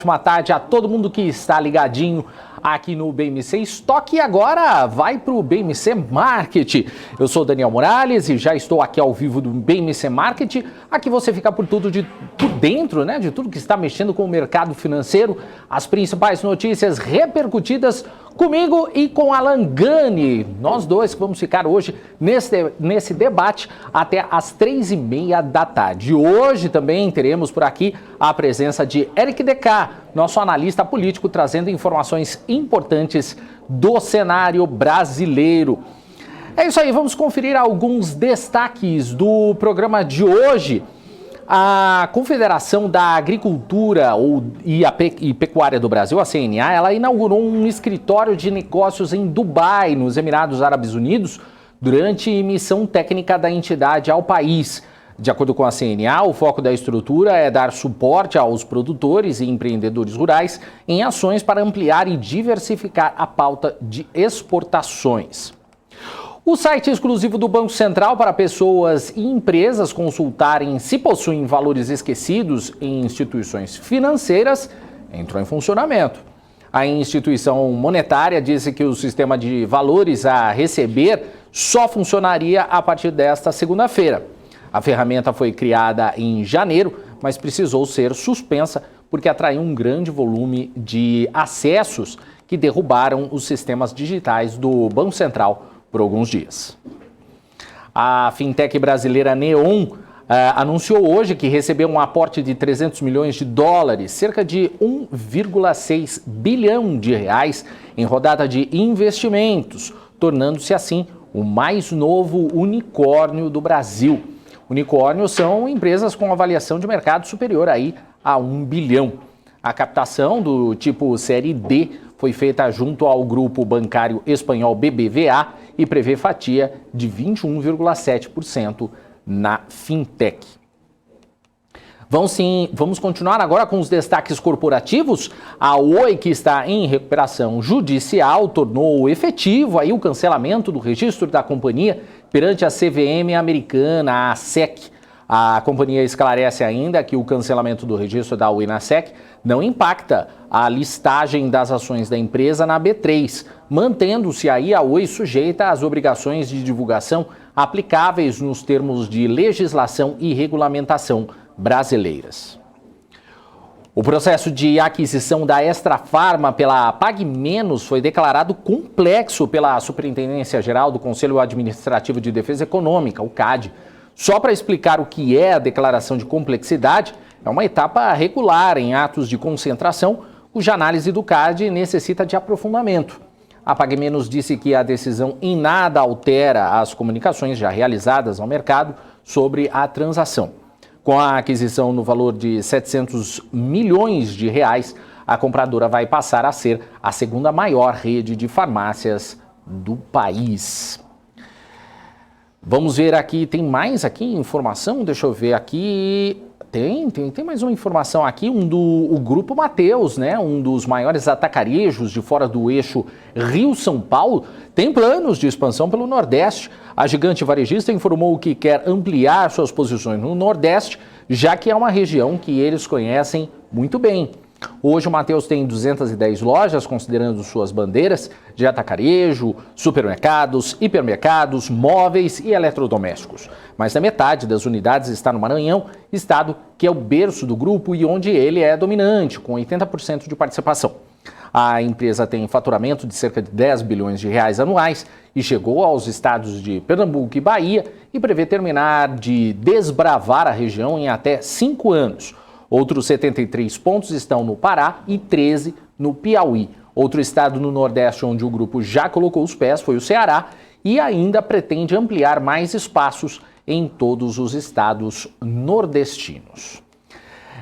Boa tarde a todo mundo que está ligadinho aqui no BMC Estoque e agora vai para o BMC Market. Eu sou Daniel Morales e já estou aqui ao vivo do BMC Market. Aqui você fica por dentro, né, de tudo que está mexendo com o mercado financeiro, as principais notícias repercutidas comigo e com Alan Gani. Nós dois que vamos ficar hoje nesse debate até às 3h30 da tarde. Hoje também teremos por aqui a presença de Eric DK, nosso analista político, trazendo informações importantes do cenário brasileiro. É isso aí, vamos conferir alguns destaques do programa de hoje. A Confederação da Agricultura e Pecuária do Brasil, a CNA, ela inaugurou um escritório de negócios em Dubai, nos Emirados Árabes Unidos, durante missão técnica da entidade ao país. De acordo com a CNA, o foco da estrutura é dar suporte aos produtores e empreendedores rurais em ações para ampliar e diversificar a pauta de exportações. O site exclusivo do Banco Central para pessoas e empresas consultarem se possuem valores esquecidos em instituições financeiras entrou em funcionamento. A instituição monetária disse que o sistema de valores a receber só funcionaria a partir desta segunda-feira. A ferramenta foi criada em janeiro, mas precisou ser suspensa porque atraiu um grande volume de acessos que derrubaram os sistemas digitais do Banco Central por alguns dias. A fintech brasileira Neon anunciou hoje que recebeu um aporte de 300 milhões de dólares, cerca de 1,6 bilhão de reais em rodada de investimentos, tornando-se assim o mais novo unicórnio do Brasil. Unicórnios são empresas com avaliação de mercado superior aí a 1 bilhão. A captação do tipo Série D foi feita junto ao grupo bancário espanhol BBVA e prevê fatia de 21,7% na fintech. Vamos continuar agora com os destaques corporativos. A Oi, que está em recuperação judicial, tornou efetivo aí o cancelamento do registro da companhia perante a CVM americana, a SEC. A companhia esclarece ainda que o cancelamento do registro da Oi na SEC não impacta a listagem das ações da empresa na B3, mantendo-se aí a Oi sujeita às obrigações de divulgação aplicáveis nos termos de legislação e regulamentação brasileiras. O processo de aquisição da Extrafarma pela PagMenos foi declarado complexo pela Superintendência Geral do Conselho Administrativo de Defesa Econômica, o CAD. Só para explicar o que é a declaração de complexidade, é uma etapa regular em atos de concentração, cuja análise do CAD necessita de aprofundamento. A PagMenos disse que a decisão em nada altera as comunicações já realizadas ao mercado sobre a transação. Com a aquisição no valor de 700 milhões de reais, a compradora vai passar a ser a segunda maior rede de farmácias do país. Vamos ver aqui, tem mais aqui informação? Deixa eu ver aqui. Tem mais uma informação aqui, o Grupo Mateus, né? Um dos maiores atacarejos de fora do eixo Rio-São Paulo, tem planos de expansão pelo Nordeste. A gigante varejista informou que quer ampliar suas posições no Nordeste, já que é uma região que eles conhecem muito bem. Hoje o Mateus tem 210 lojas, considerando suas bandeiras de atacarejo, supermercados, hipermercados, móveis e eletrodomésticos. Mais da metade das unidades está no Maranhão, estado que é o berço do grupo e onde ele é dominante, com 80% de participação. A empresa tem faturamento de cerca de 10 bilhões de reais anuais e chegou aos estados de Pernambuco e Bahia e prevê terminar de desbravar a região em até 5 anos. Outros 73 pontos estão no Pará e 13 no Piauí. Outro estado no Nordeste onde o grupo já colocou os pés foi o Ceará e ainda pretende ampliar mais espaços em todos os estados nordestinos.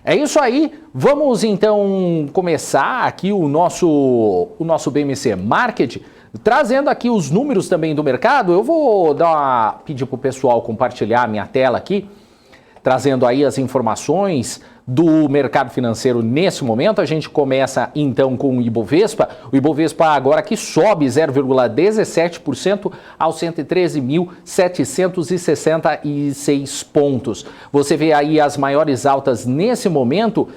É isso aí, vamos então começar aqui o nosso BMC Market, trazendo aqui os números também do mercado. Eu vou pedir para o pessoal compartilhar a minha tela aqui, trazendo aí as informações do mercado financeiro nesse momento. A gente começa então com o Ibovespa. O Ibovespa agora que sobe 0,17% aos 113.766 pontos. Você vê aí as maiores altas nesse momento.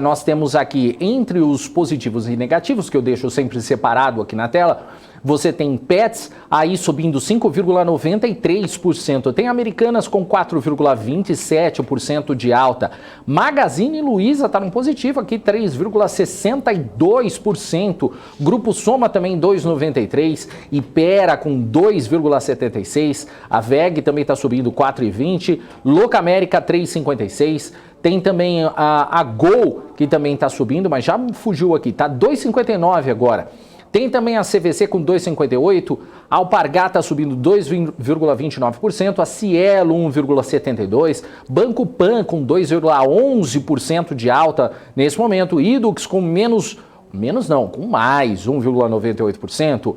Nós temos aqui entre os positivos e negativos, que eu deixo sempre separado aqui na tela. Você tem Pets aí subindo 5,93%. Tem Americanas com 4,27% de alta. Magazine Luiza está no positivo aqui, 3,62%. Grupo Soma também 2,93%. Ipera com 2,76%. A VEG também está subindo 4,20%. Locamérica 3,56%. Tem também a Gol, que também está subindo, mas já fugiu aqui, tá 2,59 agora. Tem também a CVC com 2,58%, a Alpargata subindo 2,29%, a Cielo 1,72%, Banco Pan com 2,11% de alta nesse momento, Idux com com mais 1,98%,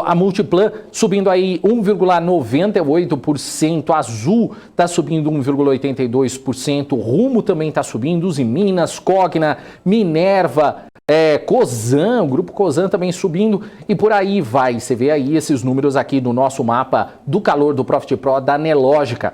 a Multiplan subindo aí 1,98%, a Azul está subindo 1,82%, Rumo também está subindo, Usiminas, Cogna, Minerva, Cosan, o grupo Cosan também subindo e por aí vai. Você vê aí esses números aqui no nosso mapa do calor do Profit Pro da Nelogica.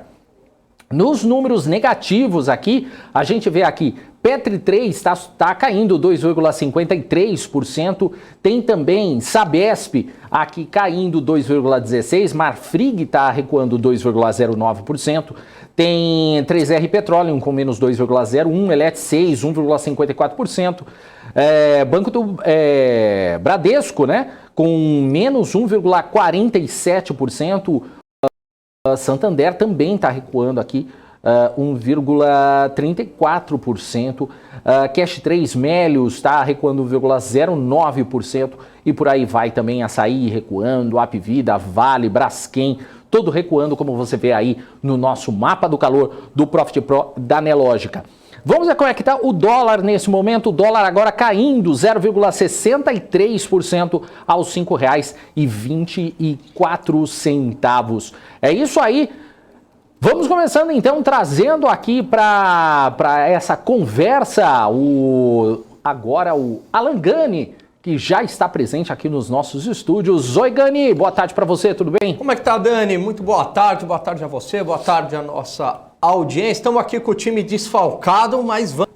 Nos números negativos aqui, a gente vê aqui, Petri 3 está caindo 2,53%, tem também Sabesp aqui caindo 2,16%, Marfrig está recuando 2,09%, tem 3R Petroleum com menos 2,01%, Elet 6, 1,54%, Banco do Bradesco, né, com menos 1,47%, Santander também está recuando aqui 1,34%, Cash 3 Melios está recuando 1,09% e por aí vai também Açaí recuando, Apvida, Vale, Braskem, todo recuando como você vê aí no nosso mapa do calor do Profit Pro da Nelogica. Vamos ver como é que está o dólar nesse momento. O dólar agora caindo 0,63% aos R$ 5,24. É isso aí. Vamos começando então trazendo aqui para essa conversa agora o Alan Gani, que já está presente aqui nos nossos estúdios. Oi, Gani, boa tarde para você, tudo bem? Como é que tá, Dani? Muito boa tarde a você, boa tarde a nossa audiência. Estamos aqui com o time desfalcado, mas vamos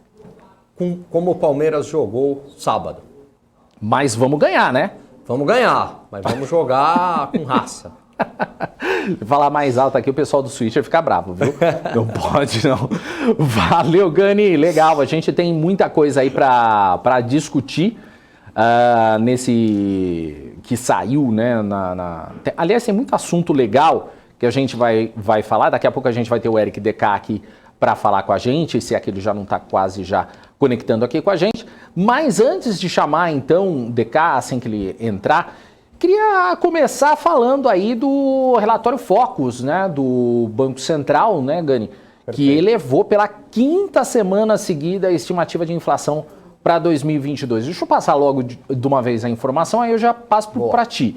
como o Palmeiras jogou sábado. Mas vamos ganhar, né? Vamos ganhar, mas vamos jogar com raça. Falar mais alto aqui, o pessoal do Switcher fica bravo, viu? Não pode, não. Valeu, Gani, legal. A gente tem muita coisa aí para discutir nesse que saiu, né? Aliás, tem muito assunto legal que a gente vai falar. Daqui a pouco a gente vai ter o Eric DK aqui para falar com a gente, se aquele já não está quase já conectando aqui com a gente. Mas antes de chamar, então, o DK, assim que ele entrar, queria começar falando aí do relatório Focus, né, do Banco Central, né, Gani, que elevou pela quinta semana seguida a estimativa de inflação para 2022. Deixa eu passar logo de uma vez a informação, aí eu já passo para ti.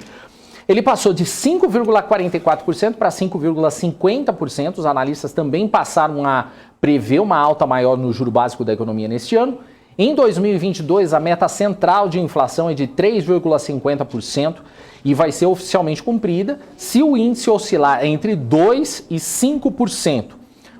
Ele passou de 5,44% para 5,50%. Os analistas também passaram a prever uma alta maior no juro básico da economia neste ano. Em 2022, a meta central de inflação é de 3,50% e vai ser oficialmente cumprida se o índice oscilar entre 2% e 5%.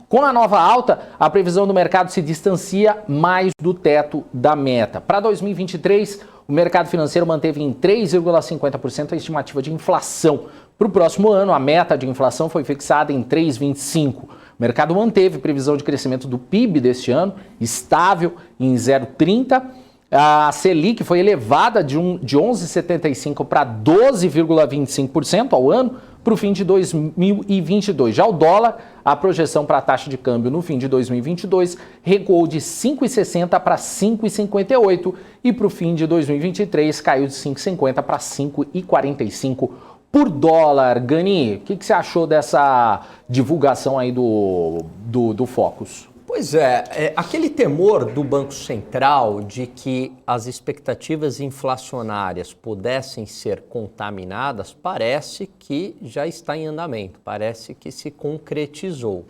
Com a nova alta, a previsão do mercado se distancia mais do teto da meta. Para 2023, o mercado financeiro manteve em 3,50% a estimativa de inflação. Para o próximo ano, a meta de inflação foi fixada em 3,25%. O mercado manteve previsão de crescimento do PIB deste ano, estável em 0,30%. A Selic foi elevada de 11,75% para 12,25% ao ano para o fim de 2022. Já o dólar, a projeção para a taxa de câmbio no fim de 2022 recuou de 5,60 para 5,58 e para o fim de 2023 caiu de 5,50 para 5,45 por dólar. Gani, o que você achou dessa divulgação aí do Focus? Pois aquele temor do Banco Central de que as expectativas inflacionárias pudessem ser contaminadas parece que já está em andamento, parece que se concretizou.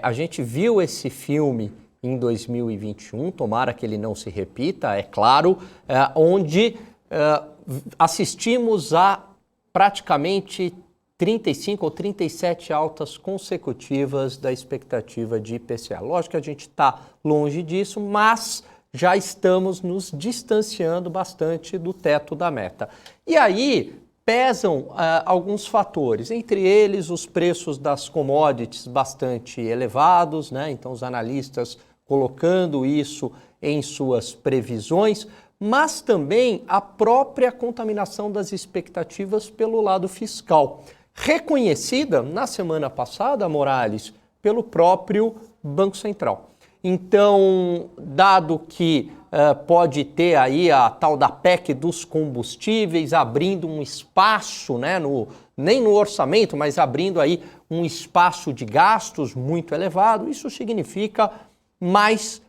A gente viu esse filme em 2021, tomara que ele não se repita, é claro, onde assistimos a praticamente 35 ou 37 altas consecutivas da expectativa de IPCA. Lógico que a gente está longe disso, mas já estamos nos distanciando bastante do teto da meta. E aí pesam alguns fatores, entre eles os preços das commodities bastante elevados, né? Então os analistas colocando isso em suas previsões, mas também a própria contaminação das expectativas pelo lado fiscal, reconhecida na semana passada, Morales, pelo próprio Banco Central. Então, dado que pode ter aí a tal da PEC dos combustíveis, abrindo um espaço, né, nem no orçamento, mas abrindo aí um espaço de gastos muito elevado, isso significa mais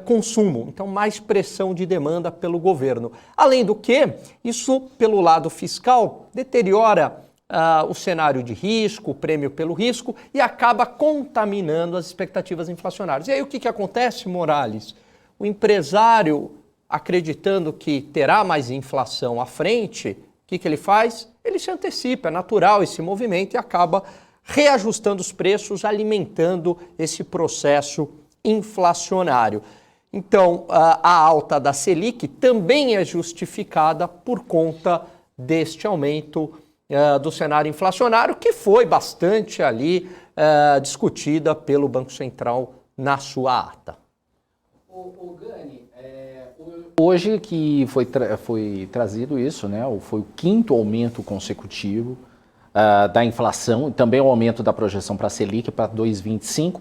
consumo, então mais pressão de demanda pelo governo. Além do que, isso pelo lado fiscal deteriora o cenário de risco, o prêmio pelo risco e acaba contaminando as expectativas inflacionárias. E aí o que acontece, Morales? O empresário, acreditando que terá mais inflação à frente, o que ele faz? Ele se antecipa, é natural esse movimento e acaba reajustando os preços, alimentando esse processo inflacionário. Então, a alta da Selic também é justificada por conta deste aumento do cenário inflacionário, que foi bastante ali discutida pelo Banco Central na sua ata. O Gani, hoje que foi trazido isso, né? Foi o 5º aumento consecutivo da inflação, também o aumento da projeção para a Selic para 2,25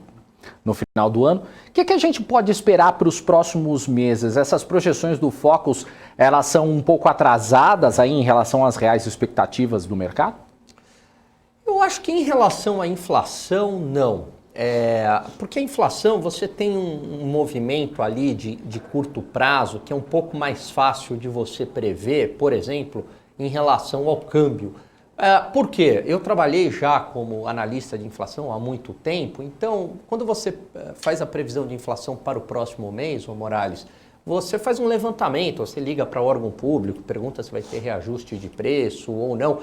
no final do ano. O que a gente pode esperar para os próximos meses? Essas projeções do Focus, elas são um pouco atrasadas aí em relação às reais expectativas do mercado? Eu acho que em relação à inflação, não. Porque a inflação, você tem um movimento ali de curto prazo que é um pouco mais fácil de você prever, por exemplo, em relação ao câmbio. Por quê? Eu trabalhei já como analista de inflação há muito tempo, então quando você faz a previsão de inflação para o próximo mês, ô Morales, você faz um levantamento, você liga para o órgão público, pergunta se vai ter reajuste de preço ou não.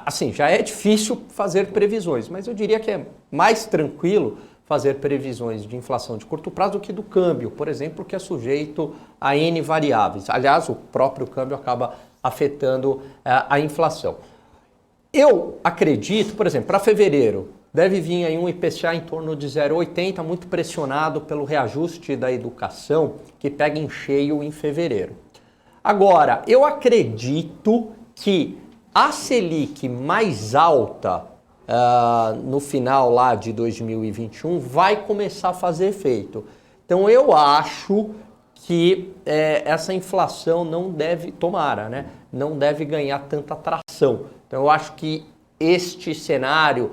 Assim, já é difícil fazer previsões, mas eu diria que é mais tranquilo fazer previsões de inflação de curto prazo do que do câmbio, por exemplo, que é sujeito a N variáveis. Aliás, o próprio câmbio acaba afetando a inflação. Eu acredito, por exemplo, para fevereiro, deve vir aí um IPCA em torno de 0,80, muito pressionado pelo reajuste da educação, que pega em cheio em fevereiro. Agora, eu acredito que a Selic mais alta no final lá de 2021 vai começar a fazer efeito. Então eu acho que essa inflação não deve, né? Não deve ganhar tanta tração. Então eu acho que este cenário,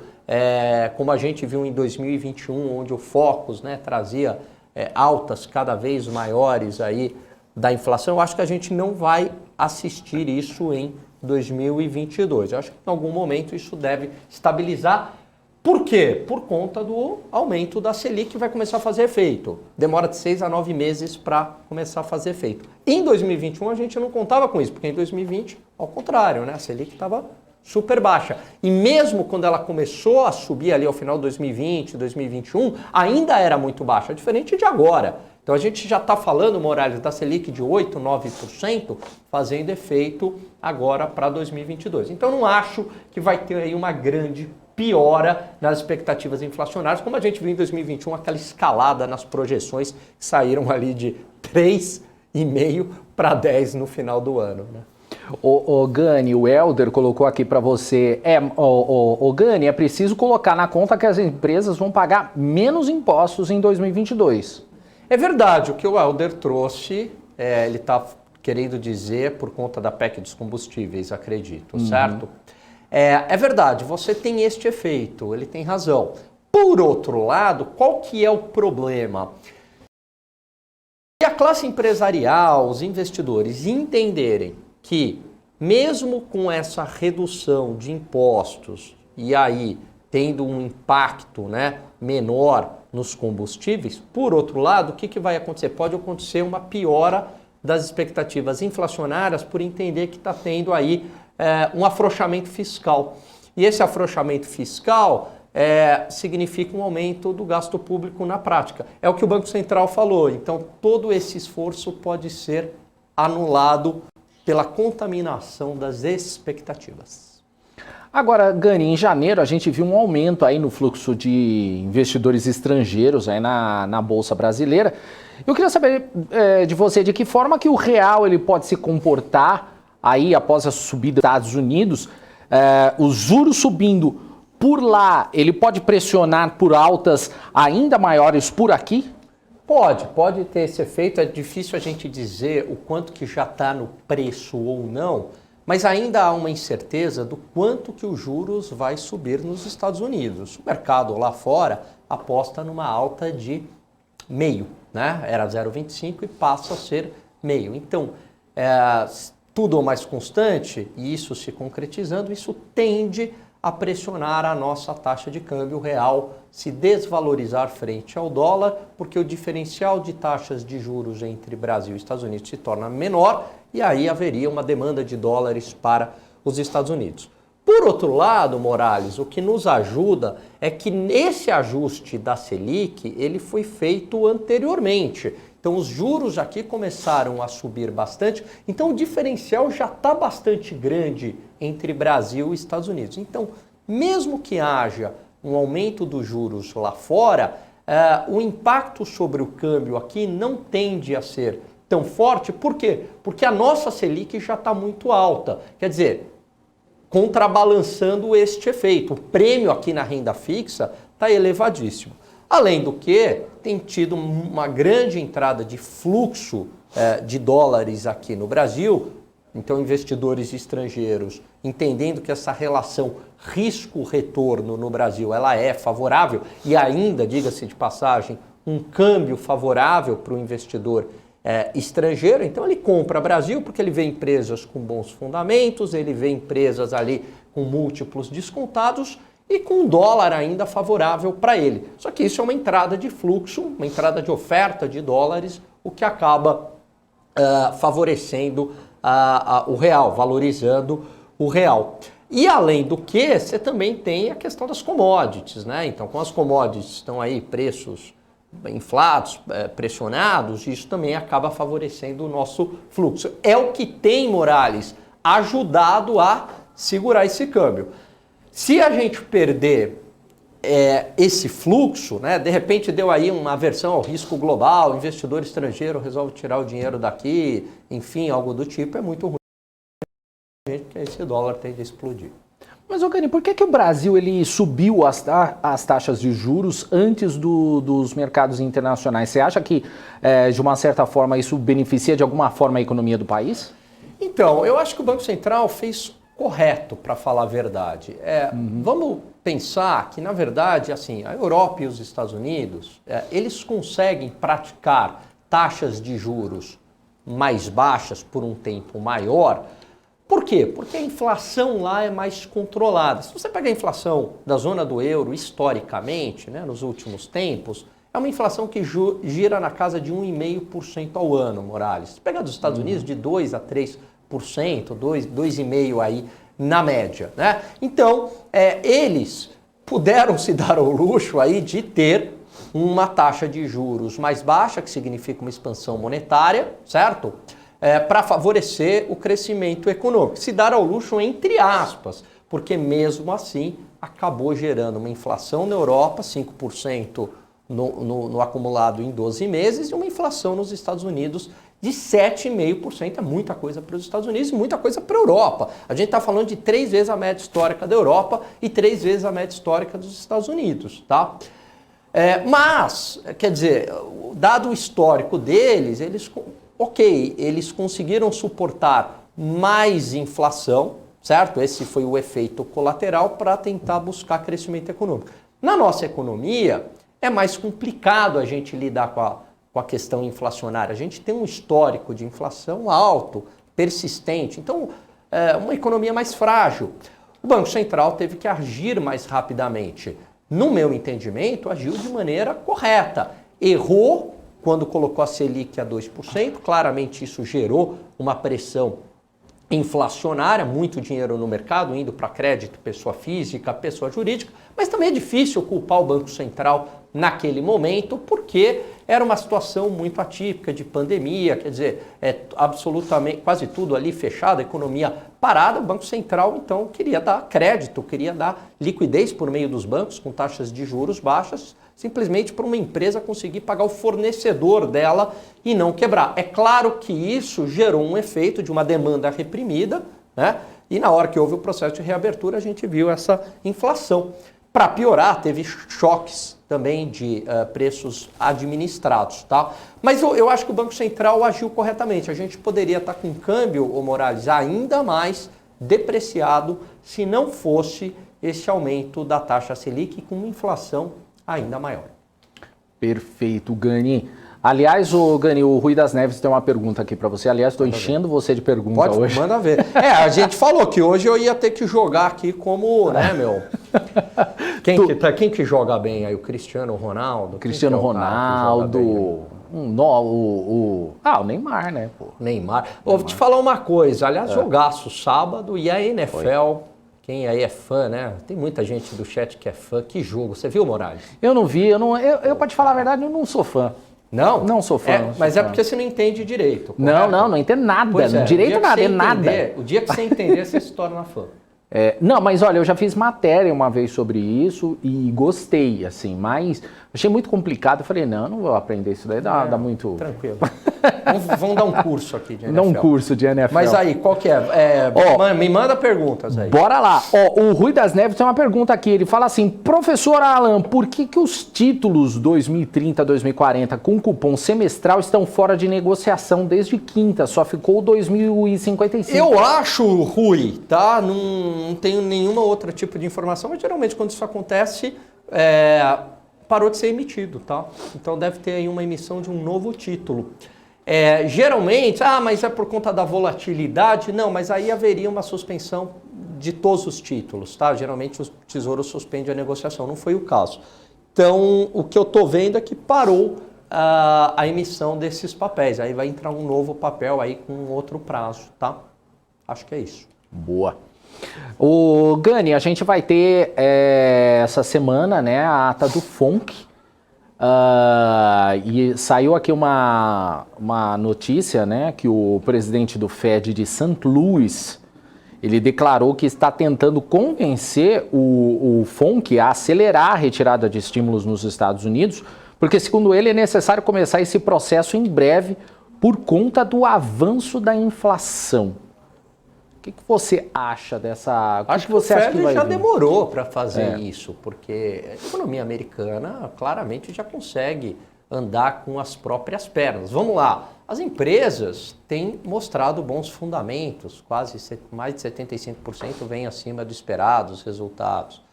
como a gente viu em 2021, onde o Focus, né, trazia altas cada vez maiores aí da inflação, eu acho que a gente não vai assistir isso em 2022. Eu acho que em algum momento isso deve estabilizar. Por quê? Por conta do aumento da Selic, que vai começar a fazer efeito. Demora de 6 a 9 meses para começar a fazer efeito. Em 2021 a gente não contava com isso, porque em 2020, ao contrário, né, a Selic estava super baixa. E mesmo quando ela começou a subir ali ao final de 2020, 2021, ainda era muito baixa, diferente de agora. Então a gente já está falando, Morales, da Selic de 8%, 9%, fazendo efeito agora para 2022. Então não acho que vai ter aí uma grande piora nas expectativas inflacionárias, como a gente viu em 2021, aquela escalada nas projeções que saíram ali de 3,5% para 10% no final do ano, né? O Gani, o Helder colocou aqui para você, Gani, é preciso colocar na conta que as empresas vão pagar menos impostos em 2022. É verdade, o que o Helder trouxe, ele está querendo dizer por conta da PEC dos combustíveis, acredito, certo? É verdade, você tem este efeito, ele tem razão. Por outro lado, qual que é o problema? Se a classe empresarial, os investidores entenderem que mesmo com essa redução de impostos e aí tendo um impacto, né, menor nos combustíveis. Por outro lado, o que vai acontecer? Pode acontecer uma piora das expectativas inflacionárias por entender que está tendo aí um afrouxamento fiscal. E esse afrouxamento fiscal significa um aumento do gasto público na prática. É o que o Banco Central falou. Então, todo esse esforço pode ser anulado pela contaminação das expectativas. Agora, Gani, em janeiro a gente viu um aumento aí no fluxo de investidores estrangeiros aí na Bolsa Brasileira. Eu queria saber de você de que forma que o real ele pode se comportar aí após a subida dos Estados Unidos, os juros subindo por lá, ele pode pressionar por altas ainda maiores por aqui? Pode ter esse efeito. É difícil a gente dizer o quanto que já está no preço ou não, mas ainda há uma incerteza do quanto que os juros vai subir nos Estados Unidos. O mercado lá fora aposta numa alta de meio, né? Era 0,25 e passa a ser meio. Então, tudo ou mais constante, e isso se concretizando, isso tende a pressionar a nossa taxa de câmbio real se desvalorizar frente ao dólar, porque o diferencial de taxas de juros entre Brasil e Estados Unidos se torna menor e aí haveria uma demanda de dólares para os Estados Unidos. Por outro lado, Morales, o que nos ajuda é que nesse ajuste da Selic, ele foi feito anteriormente. Então os juros aqui começaram a subir bastante, então o diferencial já está bastante grande entre Brasil e Estados Unidos. Então, mesmo que haja um aumento dos juros lá fora, o impacto sobre o câmbio aqui não tende a ser tão forte. Por quê? Porque a nossa Selic já está muito alta. Quer dizer, contrabalançando este efeito. O prêmio aqui na renda fixa está elevadíssimo. Além do que, tem tido uma grande entrada de fluxo de dólares aqui no Brasil. Então, investidores estrangeiros, entendendo que essa relação risco-retorno no Brasil ela é favorável e ainda, diga-se de passagem, um câmbio favorável para o investidor estrangeiro. Então, ele compra Brasil porque ele vê empresas com bons fundamentos, ele vê empresas ali com múltiplos descontados e com um dólar ainda favorável para ele. Só que isso é uma entrada de fluxo, uma entrada de oferta de dólares, o que acaba favorecendo o real, valorizando o real. E além do que, você também tem a questão das commodities, né? Então, com as commodities estão aí preços inflados, pressionados, isso também acaba favorecendo o nosso fluxo. É o que tem, Morales, ajudado a segurar esse câmbio. Se a gente perder esse fluxo, né, de repente deu aí uma aversão ao risco global, o investidor estrangeiro resolve tirar o dinheiro daqui, enfim, algo do tipo, é muito ruim, porque esse dólar tende a explodir. Mas, Gani, por que o Brasil ele subiu as taxas de juros antes dos mercados internacionais? Você acha que, de uma certa forma, isso beneficia de alguma forma a economia do país? Então, eu acho que o Banco Central fez correto, para falar a verdade. Vamos pensar que, na verdade, assim, a Europa e os Estados Unidos, eles conseguem praticar taxas de juros mais baixas por um tempo maior. Por quê? Porque a inflação lá é mais controlada. Se você pegar a inflação da zona do euro, historicamente, né, nos últimos tempos, é uma inflação que gira na casa de 1,5% ao ano, Morales. Se pegar dos Estados Unidos, de 2% a 3%, 2,5% aí na média, né? Então, eles puderam se dar ao luxo aí de ter uma taxa de juros mais baixa, que significa uma expansão monetária, certo? Para favorecer o crescimento econômico. Se dar ao luxo entre aspas, porque mesmo assim acabou gerando uma inflação na Europa, 5% no acumulado em 12 meses, e uma inflação nos Estados Unidos de 7,5%. É muita coisa para os Estados Unidos e muita coisa para a Europa. A gente está falando de 3 vezes a média histórica da Europa e 3 vezes a média histórica dos Estados Unidos, tá? Mas, quer dizer, dado o histórico deles, eles conseguiram suportar mais inflação, certo? Esse foi o efeito colateral para tentar buscar crescimento econômico. Na nossa economia, é mais complicado a gente lidar com a questão inflacionária. A gente tem um histórico de inflação alto, persistente, então uma economia mais frágil. O Banco Central teve que agir mais rapidamente. no meu entendimento, agiu de maneira correta. Errou quando colocou a Selic a 2%, claramente isso gerou uma pressão inflacionária, muito dinheiro no mercado, indo para crédito, pessoa física, pessoa jurídica, mas também é difícil culpar o Banco Central naquele momento, porque era uma situação muito atípica de pandemia, quer dizer, absolutamente quase tudo ali fechado, a economia parada, o Banco Central então queria dar crédito, queria dar liquidez por meio dos bancos com taxas de juros baixas, simplesmente para uma empresa conseguir pagar o fornecedor dela e não quebrar. É claro que isso gerou um efeito de uma demanda reprimida, né? E na hora que houve o processo de reabertura, a gente viu essa inflação. Para piorar, teve choques também de preços administrados, tá? Mas eu acho que o Banco Central agiu corretamente. A gente poderia estar com um câmbio, ô Morales, ainda mais depreciado se não fosse esse aumento da taxa Selic com uma inflação ainda maior. Perfeito, Gani. Aliás, Gani, o Rui das Neves tem uma pergunta aqui para você. Aliás, estou enchendo você de pergunta hoje. Manda ver. A gente falou que hoje eu ia ter que jogar aqui como, né, meu... Quem que joga bem aí? O Cristiano Ronaldo? Cristiano Ronaldo... o Neymar, né? Pô. Neymar. Vou te falar uma coisa. Aliás, jogaço sábado e a NFL... Quem aí é fã, né? Tem muita gente do chat que é fã. Que jogo. Você viu, Morales? Eu não vi. Eu para te falar a verdade, eu não sou fã. Não? Não sou fã. Mas é porque você não entende direito. Correto? Não entendo nada. Direito nada, é nada. O dia que você entender, você se torna fã. Não, mas olha, eu já fiz matéria uma vez sobre isso e gostei, assim, mas achei muito complicado. Eu falei, não vou aprender isso daí, dá muito... Tranquilo. Vamos dar um curso aqui de NFL. Dá um curso de NFL. Mas aí, qual que é? Me manda perguntas aí. Bora lá. O Rui das Neves tem uma pergunta aqui. Ele fala assim, professor Alan, por que os títulos 2030, 2040 com cupom semestral estão fora de negociação desde quinta? Só ficou 2055. Eu acho, Rui, tá? Não tenho nenhuma outra tipo de informação, mas geralmente quando isso acontece, parou de ser emitido, tá? Então deve ter aí uma emissão de um novo título. Geralmente, mas é por conta da volatilidade? Não, mas aí haveria uma suspensão de todos os títulos, tá? Geralmente o Tesouro suspende a negociação, não foi o caso. Então, o que eu estou vendo é que parou a emissão desses papéis. Aí vai entrar um novo papel aí com outro prazo, tá? Acho que é isso. Boa. O Gani, a gente vai ter essa semana, né, a ata do FONC. E saiu aqui uma notícia, né, que o presidente do Fed de St. Louis, ele declarou que está tentando convencer o FONC a acelerar a retirada de estímulos nos Estados Unidos, porque, segundo ele, é necessário começar esse processo em breve por conta do avanço da inflação. O que você acha dessa... Acho que você acha que já demorou para fazer isso, porque a economia americana claramente já consegue andar com as próprias pernas. Vamos lá, as empresas têm mostrado bons fundamentos, mais de 75% vem acima do esperado, os resultados.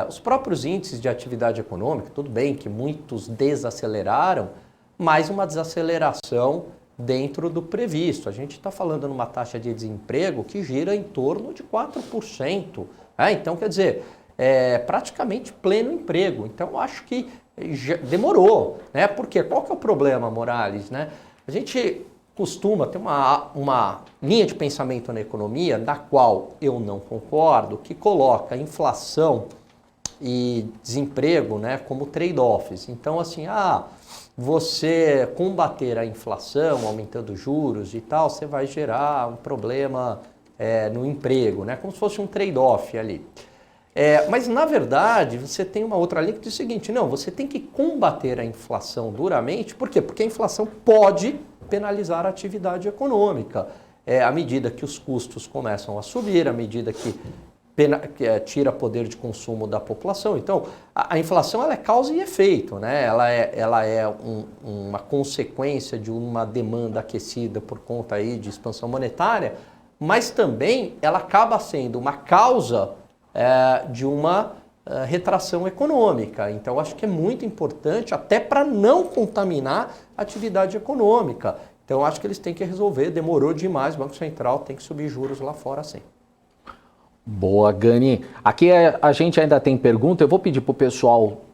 Os próprios índices de atividade econômica, tudo bem que muitos desaceleraram, mas uma desaceleração dentro do previsto. A gente está falando numa taxa de desemprego que gira em torno de 4%. Então, quer dizer, praticamente pleno emprego. Então, acho que já demorou, né? Porque qual que é o problema, Morales, né? A gente costuma ter uma linha de pensamento na economia, da qual eu não concordo, que coloca inflação e desemprego, né, como trade-offs. Então, assim, você combater a inflação, aumentando juros e tal, você vai gerar um problema no emprego, né? Como se fosse um trade-off ali. Mas, na verdade, você tem uma outra linha que diz o seguinte, não, você tem que combater a inflação duramente, por quê? Porque a inflação pode penalizar a atividade econômica. À medida que os custos começam a subir, à medida que tira poder de consumo da população. Então, a inflação ela é causa e efeito, né? Ela é uma consequência de uma demanda aquecida por conta aí de expansão monetária, mas também ela acaba sendo uma causa de uma retração econômica. Então, acho que é muito importante, até para não contaminar a atividade econômica. Então, acho que eles têm que resolver, demorou demais, o Banco Central tem que subir juros lá fora sim. Boa, Gani. Aqui a gente ainda tem pergunta. Eu vou pedir para o pessoal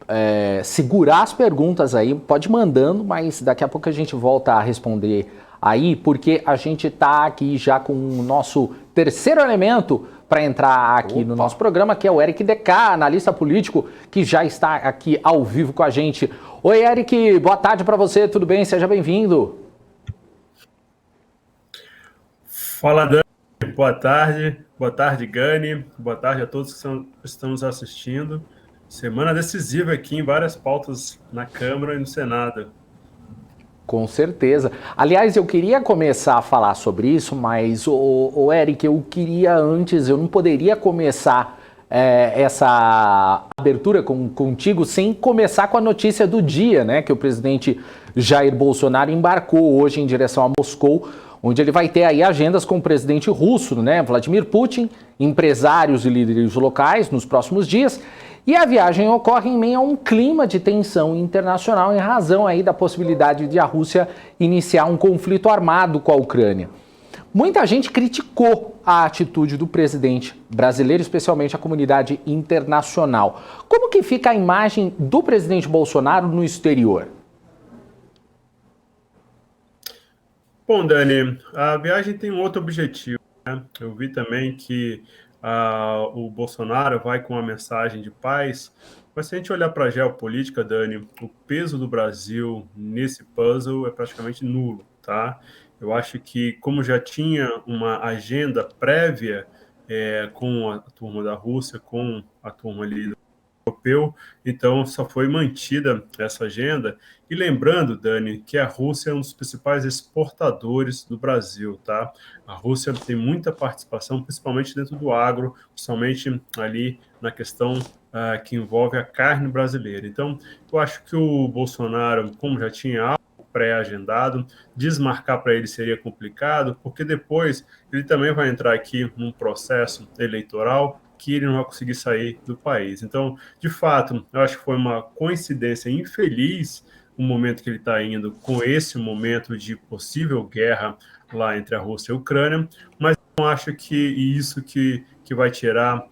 segurar as perguntas aí. Pode ir mandando, mas daqui a pouco a gente volta a responder aí, porque a gente está aqui já com o nosso terceiro elemento para entrar aqui no nosso programa, que é o Eric DK, analista político, que já está aqui ao vivo com a gente. Oi, Eric, boa tarde para você, tudo bem? Seja bem-vindo. Fala, Dani. Boa tarde. Boa tarde, Gani. Boa tarde a todos que estão nos assistindo. Semana decisiva aqui em várias pautas na Câmara e no Senado. Com certeza. Aliás, eu queria começar a falar sobre isso, mas, Eric, eu não poderia começar essa abertura contigo sem começar com a notícia do dia, né? Que o presidente Jair Bolsonaro embarcou hoje em direção a Moscou, onde ele vai ter aí agendas com o presidente russo, né? Vladimir Putin, empresários e líderes locais nos próximos dias. E a viagem ocorre em meio a um clima de tensão internacional em razão aí da possibilidade de a Rússia iniciar um conflito armado com a Ucrânia. Muita gente criticou a atitude do presidente brasileiro, especialmente a comunidade internacional. Como que fica a imagem do presidente Bolsonaro no exterior? Bom, Dani, a viagem tem um outro objetivo, né? Eu vi também que o Bolsonaro vai com uma mensagem de paz, mas se a gente olhar para a geopolítica, Dani, o peso do Brasil nesse puzzle é praticamente nulo, tá? Eu acho que, como já tinha uma agenda prévia com a turma da Rússia, com a turma ali do europeu, então só foi mantida essa agenda. E lembrando, Dani, que a Rússia é um dos principais exportadores do Brasil, tá? A Rússia tem muita participação, principalmente dentro do agro, principalmente ali na questão que envolve a carne brasileira. Então, eu acho que o Bolsonaro, como já tinha algo pré-agendado, desmarcar para ele seria complicado, porque depois ele também vai entrar aqui num processo eleitoral que ele não vai conseguir sair do país. Então, de fato, eu acho que foi uma coincidência infeliz o momento que ele está indo com esse momento de possível guerra lá entre a Rússia e a Ucrânia, mas não acho que isso que vai tirar,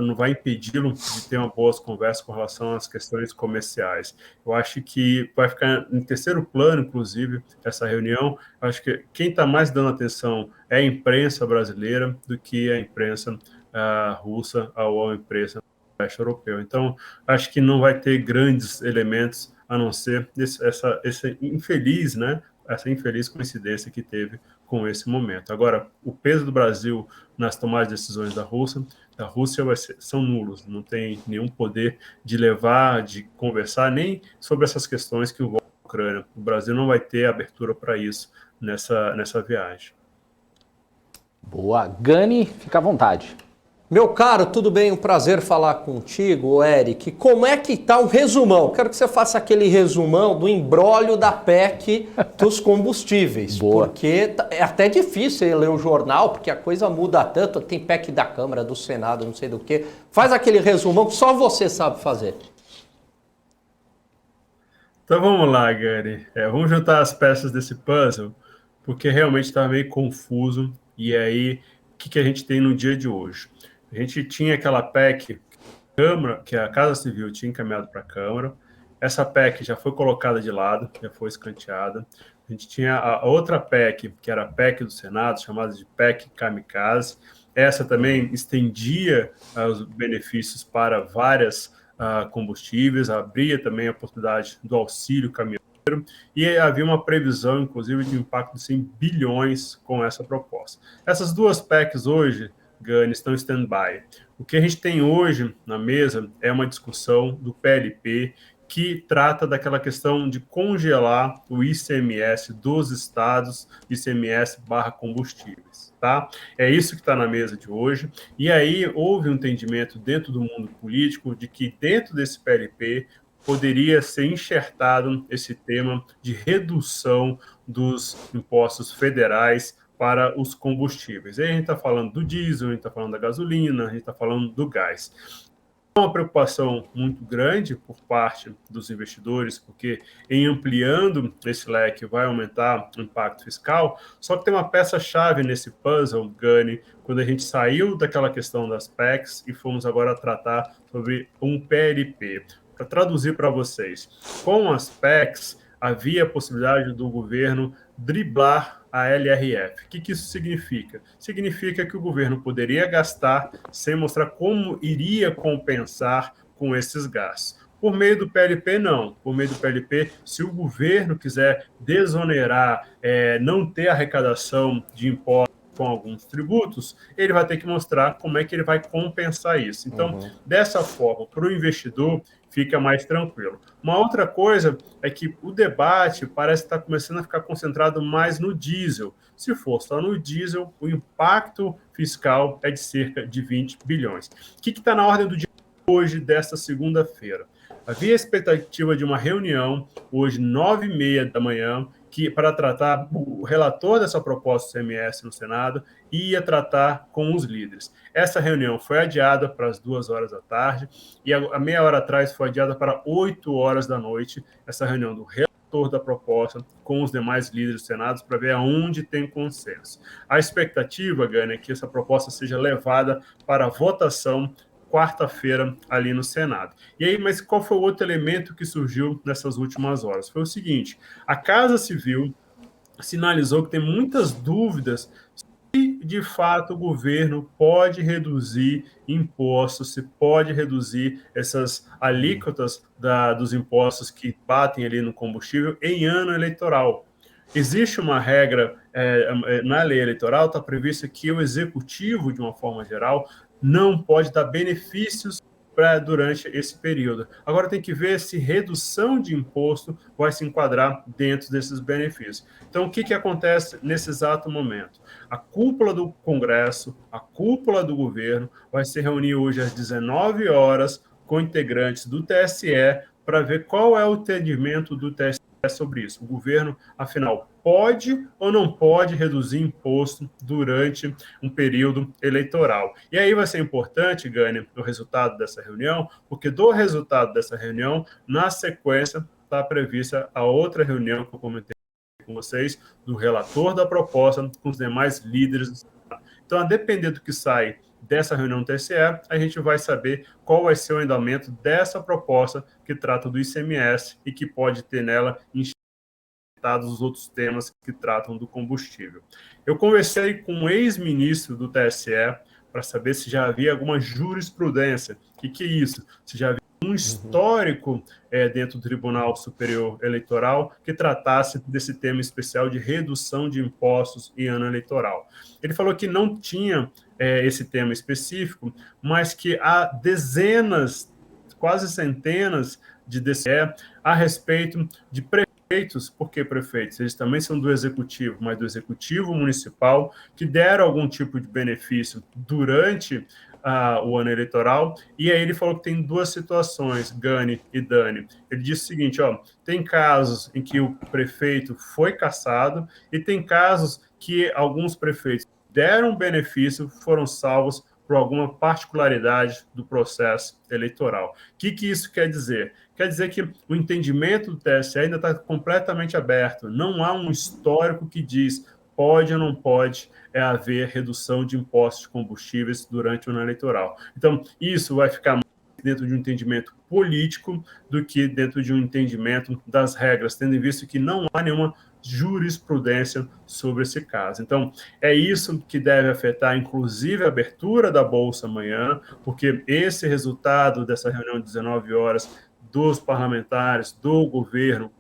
não vai impedi-lo de ter uma boa conversa com relação às questões comerciais. Eu acho que vai ficar em terceiro plano, inclusive, essa reunião. Eu acho que quem está mais dando atenção é a imprensa brasileira do que a imprensa russa ou a imprensa do leste europeu. Então, acho que não vai ter grandes elementos a não ser essa infeliz, né? Essa infeliz coincidência que teve com esse momento. Agora, o peso do Brasil nas tomadas de decisões da Rússia são nulos, não tem nenhum poder de levar, de conversar, nem sobre essas questões que envolvem a Ucrânia. O Brasil não vai ter abertura para isso nessa viagem. Boa. Gani, fica à vontade. Meu caro, tudo bem? Um prazer falar contigo, Eric. Como é que tá um resumão? Quero que você faça aquele resumão do imbróglio da PEC dos combustíveis. Boa. Porque é até difícil ler o jornal, porque a coisa muda tanto. Tem PEC da Câmara, do Senado, não sei do que. Faz aquele resumão que só você sabe fazer. Então vamos lá, Gary. Vamos juntar as peças desse puzzle, porque realmente está meio confuso. E aí, o que a gente tem no dia de hoje? A gente tinha aquela PEC que a Casa Civil tinha encaminhado para a Câmara. Essa PEC já foi colocada de lado, já foi escanteada. A gente tinha a outra PEC, que era a PEC do Senado, chamada de PEC Kamikaze. Essa também estendia os benefícios para várias combustíveis, abria também a possibilidade do auxílio caminhoneiro, e havia uma previsão, inclusive, de um impacto de 100 bilhões com essa proposta. Essas duas PECs hoje, Gani, estão em stand-by. O que a gente tem hoje na mesa é uma discussão do PLP que trata daquela questão de congelar o ICMS dos estados, ICMS barra combustíveis, tá? É isso que está na mesa de hoje. E aí houve um entendimento dentro do mundo político de que dentro desse PLP poderia ser enxertado esse tema de redução dos impostos federais para os combustíveis. Aí a gente está falando do diesel, a gente está falando da gasolina, a gente está falando do gás. uma preocupação muito grande por parte dos investidores, porque em ampliando esse leque vai aumentar o impacto fiscal, só que tem uma peça-chave nesse puzzle, Gani, quando a gente saiu daquela questão das PECs e fomos agora tratar sobre um PLP. Para traduzir para vocês, com as PECs havia a possibilidade do governo driblar a LRF. O que isso significa? Significa que o governo poderia gastar sem mostrar como iria compensar com esses gastos. Por meio do PLP, não. Por meio do PLP, se o governo quiser desonerar, não ter arrecadação de impostos com alguns tributos, ele vai ter que mostrar como é que ele vai compensar isso. Então, dessa forma, para o investidor, fica mais tranquilo. Uma outra coisa é que o debate parece estar começando a ficar concentrado mais no diesel. Se for só no diesel, o impacto fiscal é de cerca de 20 bilhões. O que está na ordem do dia hoje, desta segunda-feira? Havia a expectativa de uma reunião, hoje, 9h30 da manhã, para tratar o relator dessa proposta do ICMS no Senado e ia tratar com os líderes. Essa reunião foi adiada para as 2h da tarde e a meia hora atrás foi adiada para 8h da noite, essa reunião do relator da proposta com os demais líderes do Senado para ver aonde tem consenso. A expectativa, Gani, é que essa proposta seja levada para votação quarta-feira ali no Senado. E aí, mas qual foi o outro elemento que surgiu nessas últimas horas? Foi o seguinte, a Casa Civil sinalizou que tem muitas dúvidas se, de fato, o governo pode reduzir impostos, se pode reduzir essas alíquotas dos impostos que batem ali no combustível em ano eleitoral. Existe uma regra na lei eleitoral, está previsto que o executivo, de uma forma geral, não pode dar benefícios durante esse período. Agora tem que ver se redução de imposto vai se enquadrar dentro desses benefícios. Então, o que acontece nesse exato momento? A cúpula do Congresso, a cúpula do governo, vai se reunir hoje às 19h com integrantes do TSE para ver qual é o entendimento do TSE sobre isso. O governo, afinal, pode ou não pode reduzir imposto durante um período eleitoral. E aí vai ser importante, Gani, o resultado dessa reunião, porque do resultado dessa reunião, na sequência, está prevista a outra reunião que eu comentei com vocês, do relator da proposta com os demais líderes do Senado. Então, a depender do que sai dessa reunião do TSE, a gente vai saber qual vai ser o andamento dessa proposta que trata do ICMS e que pode ter nela os outros temas que tratam do combustível. Eu conversei com um ex-ministro do TSE para saber se já havia alguma jurisprudência. O que é isso? Se já havia um histórico dentro do Tribunal Superior Eleitoral que tratasse desse tema especial de redução de impostos em ano eleitoral. Ele falou que não tinha esse tema específico, mas que há dezenas, quase centenas de DCE a respeito de prefeitos. Por que prefeitos? Eles também são do executivo, mas do executivo municipal, que deram algum tipo de benefício durante o ano eleitoral. E aí ele falou que tem duas situações, Gani e Dani. Ele disse o seguinte, tem casos em que o prefeito foi cassado e tem casos que alguns prefeitos deram benefício, foram salvos por alguma particularidade do processo eleitoral. O que isso quer dizer? Quer dizer que o entendimento do TSE ainda está completamente aberto. Não há um histórico que diz pode ou não pode haver redução de impostos de combustíveis durante o ano eleitoral. Então, isso vai ficar mais dentro de um entendimento político do que dentro de um entendimento das regras, tendo em vista que não há nenhuma jurisprudência sobre esse caso. Então, é isso que deve afetar, inclusive, a abertura da Bolsa amanhã, porque esse resultado dessa reunião de 19h dos parlamentares, do governo,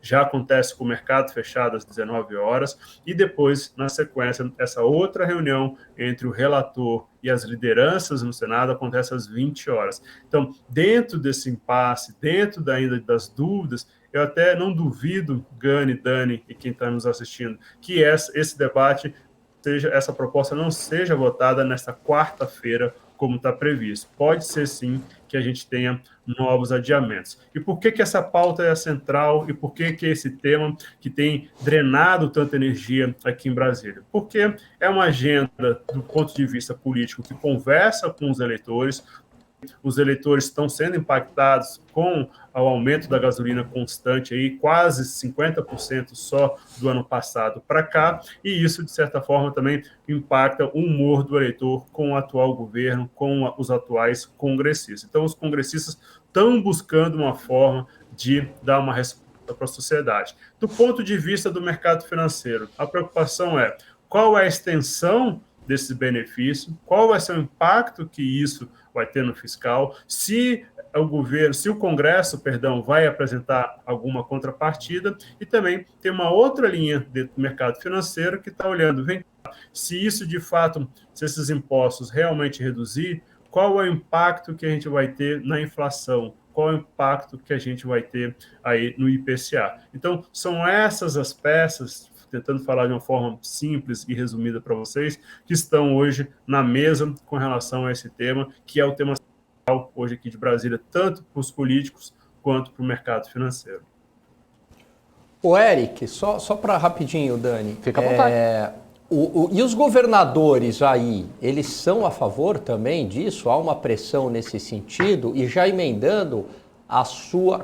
já acontece com o mercado fechado às 19h, e depois, na sequência, essa outra reunião entre o relator e as lideranças no Senado acontece às 20h. Então, dentro desse impasse, dentro ainda das dúvidas, eu até não duvido, Gani, Dani e quem está nos assistindo, que esse debate, essa proposta não seja votada nesta quarta-feira, como está previsto. Pode ser, sim, que a gente tenha novos adiamentos. E por que essa pauta é central e por que esse tema que tem drenado tanta energia aqui em Brasília? Porque é uma agenda, do ponto de vista político, que conversa com os eleitores, os eleitores estão sendo impactados com o aumento da gasolina constante, aí, quase 50% só do ano passado para cá, e isso, de certa forma, também impacta o humor do eleitor com o atual governo, com os atuais congressistas. Então, os congressistas estão buscando uma forma de dar uma resposta para a sociedade. Do ponto de vista do mercado financeiro, a preocupação é qual é a extensão desse benefício, qual vai ser o impacto que isso vai ter no fiscal, se o Congresso, vai apresentar alguma contrapartida, e também tem uma outra linha dentro do mercado financeiro que está olhando, se isso de fato, se esses impostos realmente reduzir, qual é o impacto que a gente vai ter na inflação, qual é o impacto que a gente vai ter aí no IPCA. Então, são essas as peças, tentando falar de uma forma simples e resumida para vocês, que estão hoje na mesa com relação a esse tema, que é o tema central hoje aqui de Brasília, tanto para os políticos quanto para o mercado financeiro. O Eric, só para rapidinho, Dani. Fica à vontade. E os governadores aí, eles são a favor também disso? Há uma pressão nesse sentido? E já emendando,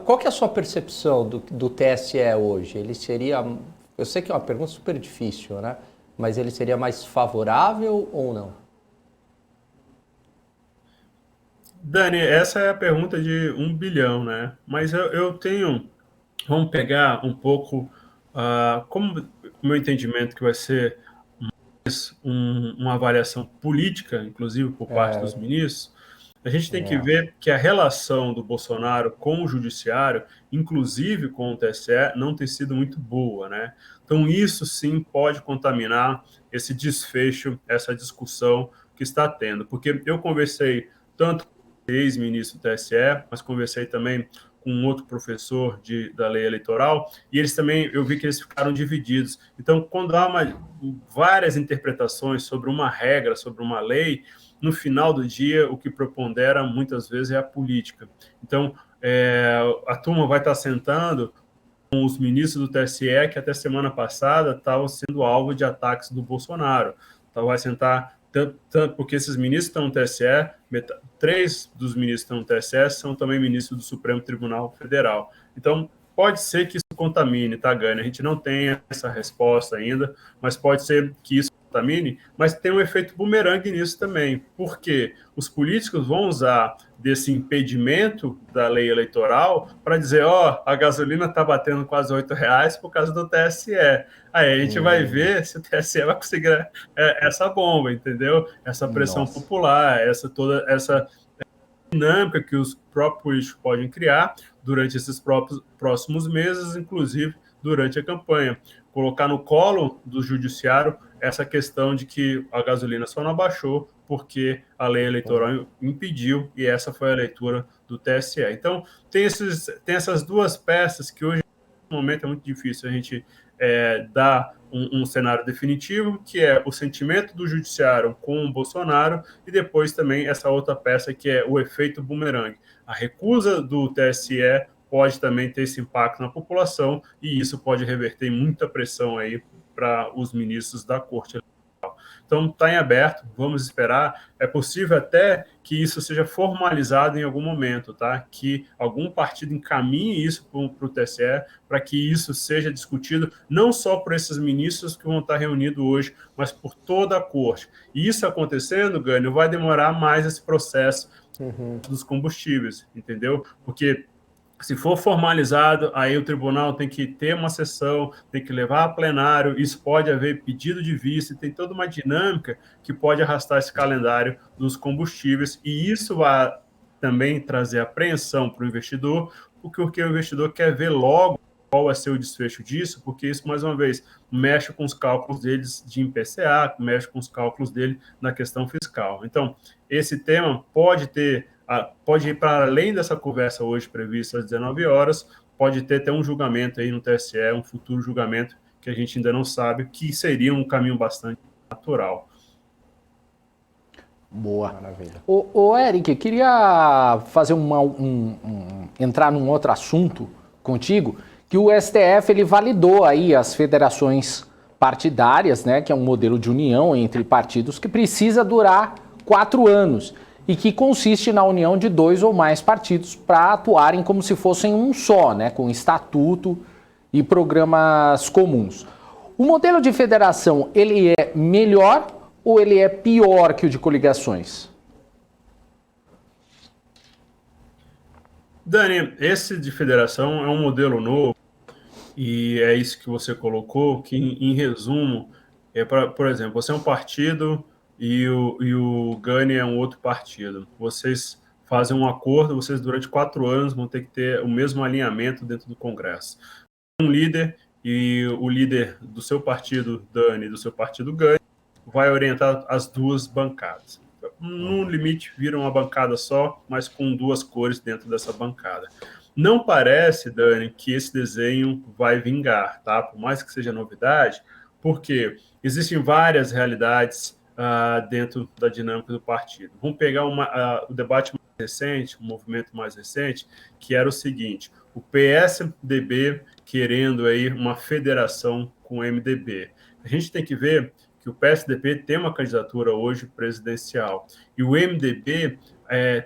qual que é a sua percepção do TSE hoje? Ele seria, eu sei que é uma pergunta super difícil, né? Mas ele seria mais favorável ou não? Dani, essa é a pergunta de 1 bilhão, né? Mas eu tenho, vamos pegar um pouco, como o meu entendimento que vai ser uma avaliação política, inclusive por parte dos ministros, a gente tem que ver que a relação do Bolsonaro com o judiciário, inclusive com o TSE, não tem sido muito boa, né? Então isso sim pode contaminar esse desfecho, essa discussão que está tendo, porque eu conversei tanto com o ex-ministro do TSE, mas conversei também com um outro professor da lei eleitoral, e eles também, eu vi que eles ficaram divididos. Então, quando há várias interpretações sobre uma regra, sobre uma lei, no final do dia, o que prepondera muitas vezes é a política. Então, a turma vai estar sentando com os ministros do TSE, que até semana passada estavam sendo alvo de ataques do Bolsonaro. Então, vai sentar tanto porque esses ministros estão no TSE, 3 dos ministros estão no TSE são também ministros do Supremo Tribunal Federal. Então, pode ser que isso contamine, tá, Gani? A gente não tem essa resposta ainda, mas pode ser que isso contamine, mas tem um efeito bumerangue nisso também, porque os políticos vão usar desse impedimento da lei eleitoral para dizer, a gasolina está batendo quase R$8 por causa do TSE. Aí a gente vai ver se o TSE vai conseguir essa bomba, entendeu? Essa pressão popular, toda essa dinâmica que os próprios políticos podem criar durante esses próximos meses, inclusive durante a campanha. Colocar no colo do judiciário essa questão de que a gasolina só não abaixou porque a lei eleitoral impediu, e essa foi a leitura do TSE. Então, tem essas duas peças que hoje, no momento, é muito difícil a gente dar um cenário definitivo, que é o sentimento do judiciário com o Bolsonaro, e depois também essa outra peça que é o efeito bumerangue. A recusa do TSE pode também ter esse impacto na população, e isso pode reverter muita pressão aí para os ministros da Corte Eleitoral. Então, está em aberto, vamos esperar. É possível até que isso seja formalizado em algum momento, tá? Que algum partido encaminhe isso para o TSE, para que isso seja discutido, não só por esses ministros que vão estar reunidos hoje, mas por toda a Corte. E isso acontecendo, Gânio, vai demorar mais esse processo dos combustíveis, entendeu? Porque se for formalizado, aí o tribunal tem que ter uma sessão, tem que levar a plenário, isso pode haver pedido de vista, tem toda uma dinâmica que pode arrastar esse calendário dos combustíveis, e isso vai também trazer apreensão para o investidor, porque o investidor quer ver logo qual vai ser o desfecho disso, porque isso, mais uma vez, mexe com os cálculos deles de IPCA, mexe com os cálculos dele na questão fiscal. Então, esse tema pode ir para além dessa conversa hoje prevista às 19 horas, pode ter até um julgamento aí no TSE, um futuro julgamento que a gente ainda não sabe, que seria um caminho bastante natural. Boa. Maravilha. Ô Eric, queria fazer entrar num outro assunto contigo, que o STF ele validou aí as federações partidárias, né, que é um modelo de união entre partidos que precisa durar 4 anos. e que consiste na união de 2 ou mais partidos para atuarem como se fossem um só, né, com estatuto e programas comuns. O modelo de federação, ele é melhor ou ele é pior que o de coligações? Dani, esse de federação é um modelo novo e é isso que você colocou, que em resumo, por exemplo, você é um partido e o Gani é um outro partido. Vocês fazem um acordo, vocês durante 4 anos vão ter que ter o mesmo alinhamento dentro do Congresso. Um líder e o líder do seu partido, Dani, do seu partido, Gani, vai orientar as 2 bancadas. No limite, vira uma bancada só, mas com 2 cores dentro dessa bancada. Não parece, Dani, que esse desenho vai vingar, tá? Por mais que seja novidade, porque existem várias realidades dentro da dinâmica do partido. Vamos pegar o debate mais recente, o movimento mais recente, que era o seguinte: o PSDB querendo aí uma federação com o MDB. A gente tem que ver que o PSDB tem uma candidatura hoje presidencial e o MDB,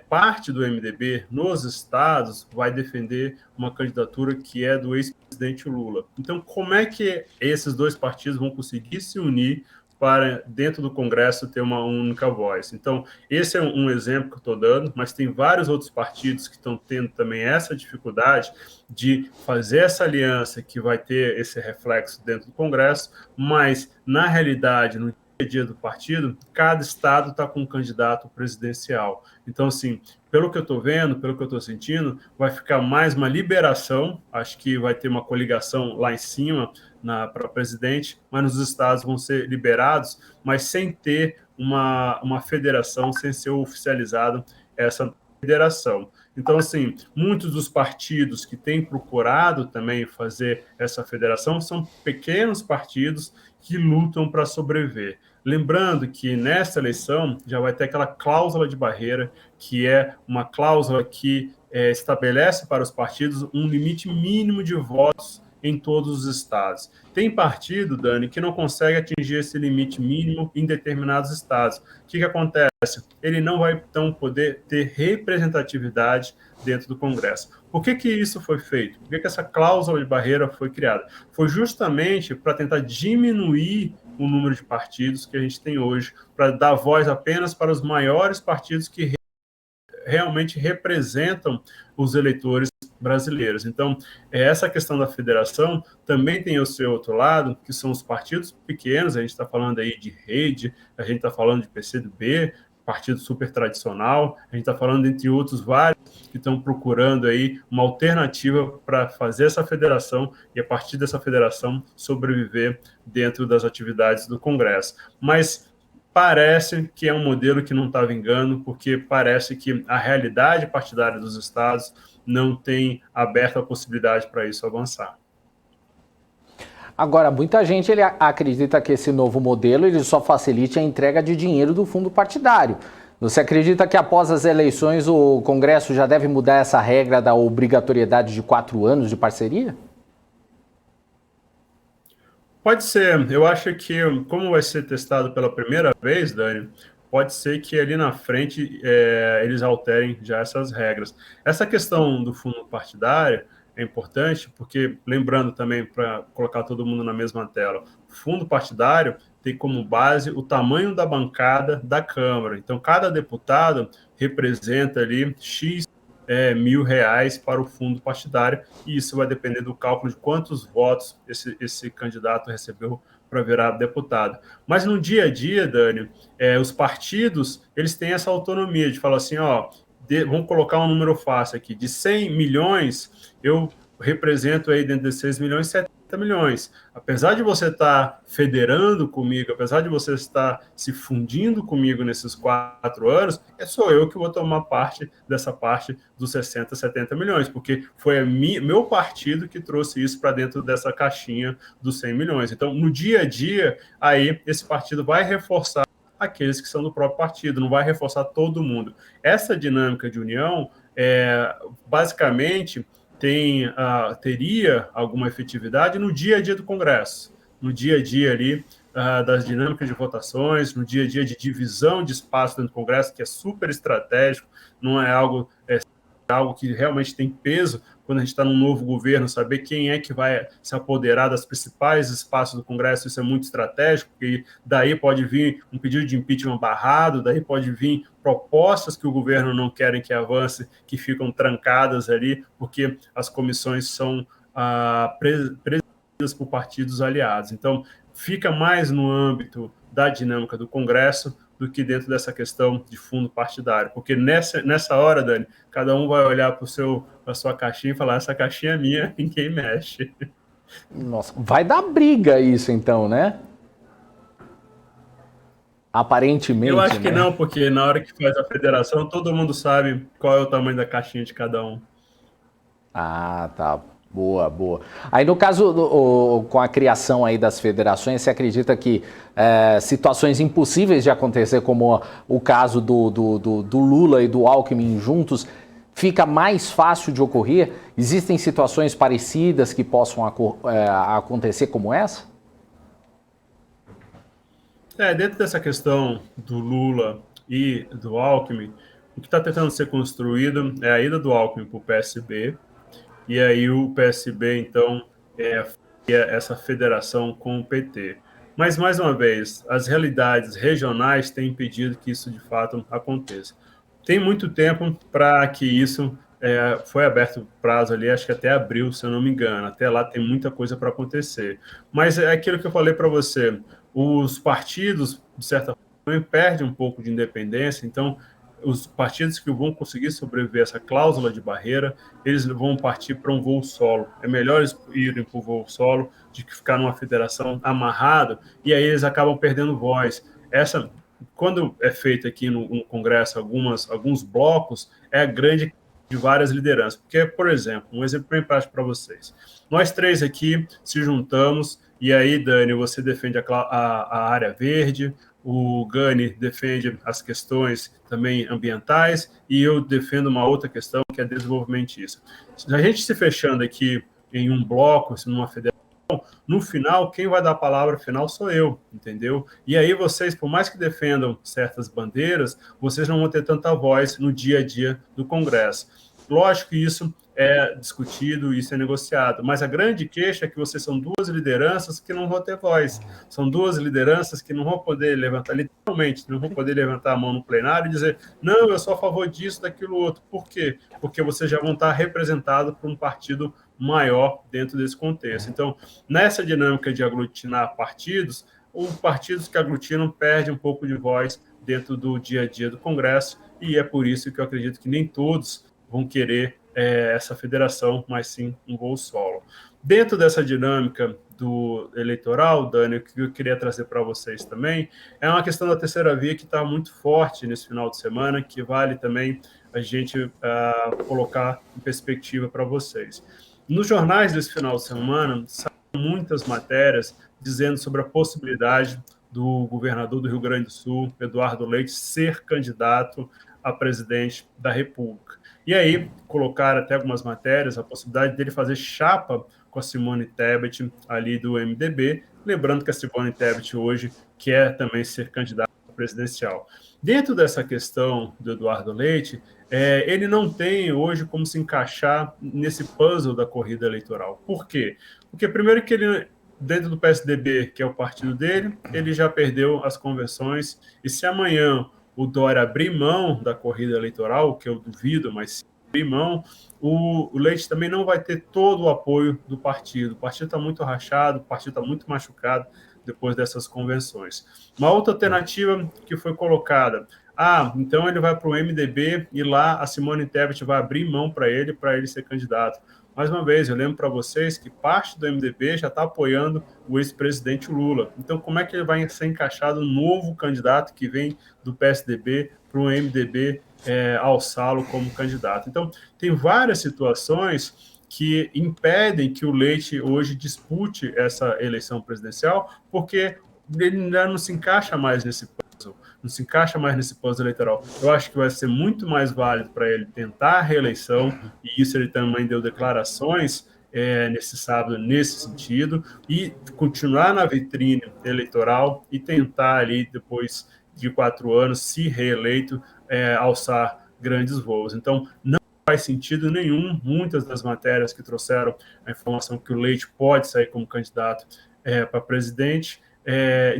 parte do MDB nos estados vai defender uma candidatura que é do ex-presidente Lula. Então, como é que esses 2 partidos vão conseguir se unir para, dentro do Congresso, ter uma única voz? Então, esse é um exemplo que eu estou dando, mas tem vários outros partidos que estão tendo também essa dificuldade de fazer essa aliança que vai ter esse reflexo dentro do Congresso, mas, na realidade, no dia a dia do partido, cada estado está com um candidato presidencial. Então, assim, pelo que eu estou vendo, pelo que eu estou sentindo, vai ficar mais uma liberação, acho que vai ter uma coligação lá em cima para presidente, mas nos estados vão ser liberados, mas sem ter uma federação, sem ser oficializada essa federação. Então, assim, muitos dos partidos que têm procurado também fazer essa federação são pequenos partidos que lutam para sobreviver. Lembrando que nessa eleição já vai ter aquela cláusula de barreira, que é uma cláusula que estabelece para os partidos um limite mínimo de votos em todos os estados. Tem partido, Dani, que não consegue atingir esse limite mínimo em determinados estados. O que acontece? Ele não vai, então, poder ter representatividade dentro do Congresso. Por que isso foi feito? Por que essa cláusula de barreira foi criada? Foi justamente para tentar diminuir o número de partidos que a gente tem hoje, para dar voz apenas para os maiores partidos que realmente representam os eleitores brasileiros. Então, essa questão da federação também tem o seu outro lado, que são os partidos pequenos. A gente está falando aí de Rede, a gente está falando de PCdoB, partido super tradicional, a gente está falando, entre outros, vários que estão procurando aí uma alternativa para fazer essa federação e, a partir dessa federação, sobreviver dentro das atividades do Congresso. Mas parece que é um modelo que não está vingando, porque parece que a realidade partidária dos estados não tem aberto a possibilidade para isso avançar. Agora, muita gente acredita que esse novo modelo ele só facilite a entrega de dinheiro do fundo partidário. Você acredita que após as eleições o Congresso já deve mudar essa regra da obrigatoriedade de 4 anos de parceria? Pode ser. Eu acho que, como vai ser testado pela primeira vez, Dani, pode ser que ali na frente eles alterem já essas regras. Essa questão do fundo partidário é importante porque, lembrando também, para colocar todo mundo na mesma tela, o fundo partidário tem como base o tamanho da bancada da Câmara. Então, cada deputado representa ali X R$ 1.000 para o fundo partidário, e isso vai depender do cálculo de quantos votos esse candidato recebeu para virar deputado. Mas no dia a dia, Dani, os partidos eles têm essa autonomia de falar assim, vamos colocar um número fácil aqui, de 100 milhões, eu represento aí dentro de 6 milhões, 70 milhões. Apesar de você estar federando comigo, apesar de você estar se fundindo comigo nesses 4 anos, sou eu que vou tomar parte dessa parte dos 60, 70 milhões, porque foi meu partido que trouxe isso para dentro dessa caixinha dos 100 milhões. Então, no dia a dia, aí esse partido vai reforçar aqueles que são do próprio partido, não vai reforçar todo mundo. Essa dinâmica de união, basicamente, teria alguma efetividade no dia a dia do Congresso, no dia a dia ali das dinâmicas de votações, no dia a dia de divisão de espaço dentro do Congresso, que é super estratégico, não é algo que realmente tem peso quando a gente está num novo governo, saber quem é que vai se apoderar das principais espaços do Congresso, isso é muito estratégico, porque daí pode vir um pedido de impeachment barrado, daí pode vir propostas que o governo não querem que avance, que ficam trancadas ali, porque as comissões são presididas por partidos aliados. Então, fica mais no âmbito da dinâmica do Congresso do que dentro dessa questão de fundo partidário. Porque nessa hora, Dani, cada um vai olhar para a sua caixinha e falar, essa caixinha é minha, ninguém mexe. Nossa, vai dar briga isso então, né? Aparentemente, eu acho que né? não, porque na hora que faz a federação, todo mundo sabe qual é o tamanho da caixinha de cada um. Ah, tá. Boa, boa. Aí no caso, com a criação aí das federações, você acredita que situações impossíveis de acontecer, como o caso do Lula e do Alckmin juntos, fica mais fácil de ocorrer? Existem situações parecidas que possam acontecer como essa? Dentro dessa questão do Lula e do Alckmin, o que está tentando ser construído é a ida do Alckmin para o PSB, e aí o PSB, então, faria essa federação com o PT. Mas, mais uma vez, as realidades regionais têm impedido que isso, de fato, aconteça. Tem muito tempo para que isso foi aberto o prazo ali, acho que até abril, se eu não me engano. Até lá tem muita coisa para acontecer. Mas é aquilo que eu falei para você, os partidos, de certa forma, perdem um pouco de independência, então os partidos que vão conseguir sobreviver a essa cláusula de barreira, eles vão partir para um voo solo. É melhor eles irem para o voo solo do que ficar numa federação amarrado, e aí eles acabam perdendo voz. Quando é feito aqui no Congresso alguns blocos, é a grande de várias lideranças. Porque, por exemplo, um exemplo bem prático para vocês. Nós três aqui se juntamos, e aí, Dani, você defende a área verde, o Gani defende as questões também ambientais e eu defendo uma outra questão que é desenvolvimentista. A gente se fechando aqui em um bloco, numa federação, no final, quem vai dar a palavra final sou eu, entendeu? E aí vocês, por mais que defendam certas bandeiras, vocês não vão ter tanta voz no dia a dia do Congresso. Lógico que isso é discutido, isso é negociado, mas a grande queixa é que vocês são duas lideranças que não vão ter voz, são duas lideranças que não vão poder levantar, literalmente, não vão poder levantar a mão no plenário e dizer, não, eu sou a favor disso, daquilo outro. Por quê? Porque vocês já vão estar representados por um partido maior dentro desse contexto. Então, nessa dinâmica de aglutinar partidos, os partidos que aglutinam perdem um pouco de voz dentro do dia a dia do Congresso, e é por isso que eu acredito que nem todos vão querer essa federação, mas sim um voo solo. Dentro dessa dinâmica do eleitoral, Dani, o que eu queria trazer para vocês também é uma questão da terceira via que está muito forte nesse final de semana, que vale também a gente colocar em perspectiva para vocês. Nos jornais desse final de semana, saíram muitas matérias dizendo sobre a possibilidade do governador do Rio Grande do Sul, Eduardo Leite, ser candidato a presidente da República. E aí colocaram até algumas matérias a possibilidade dele fazer chapa com a Simone Tebet ali do MDB, lembrando que a Simone Tebet hoje quer também ser candidata presidencial. Dentro dessa questão do Eduardo Leite, ele não tem hoje como se encaixar nesse puzzle da corrida eleitoral. Por quê? Porque primeiro que ele, dentro do PSDB, que é o partido dele, ele já perdeu as convenções, e se amanhã o Dória abrir mão da corrida eleitoral, que eu duvido, mas se abrir mão, o Leite também não vai ter todo o apoio do partido. O partido está muito rachado, o partido está muito machucado depois dessas convenções. Uma outra alternativa que foi colocada, então ele vai para o MDB e lá a Simone Tebet vai abrir mão para ele ser candidato. Mais uma vez, eu lembro para vocês que parte do MDB já está apoiando o ex-presidente Lula. Então, como é que ele vai ser encaixado um novo candidato que vem do PSDB para o MDB alçá-lo como candidato? Então, tem várias situações que impedem que o Leite hoje dispute essa eleição presidencial, porque ele ainda não se encaixa mais nesse puzzle, não se encaixa mais nesse puzzle eleitoral. Eu acho que vai ser muito mais válido para ele tentar a reeleição, e isso ele também deu declarações nesse sábado, nesse sentido, e continuar na vitrine eleitoral e tentar ali, depois de 4 anos, se reeleito, alçar grandes voos. Então, não faz sentido nenhum, muitas das matérias que trouxeram a informação que o Leite pode sair como candidato para presidente,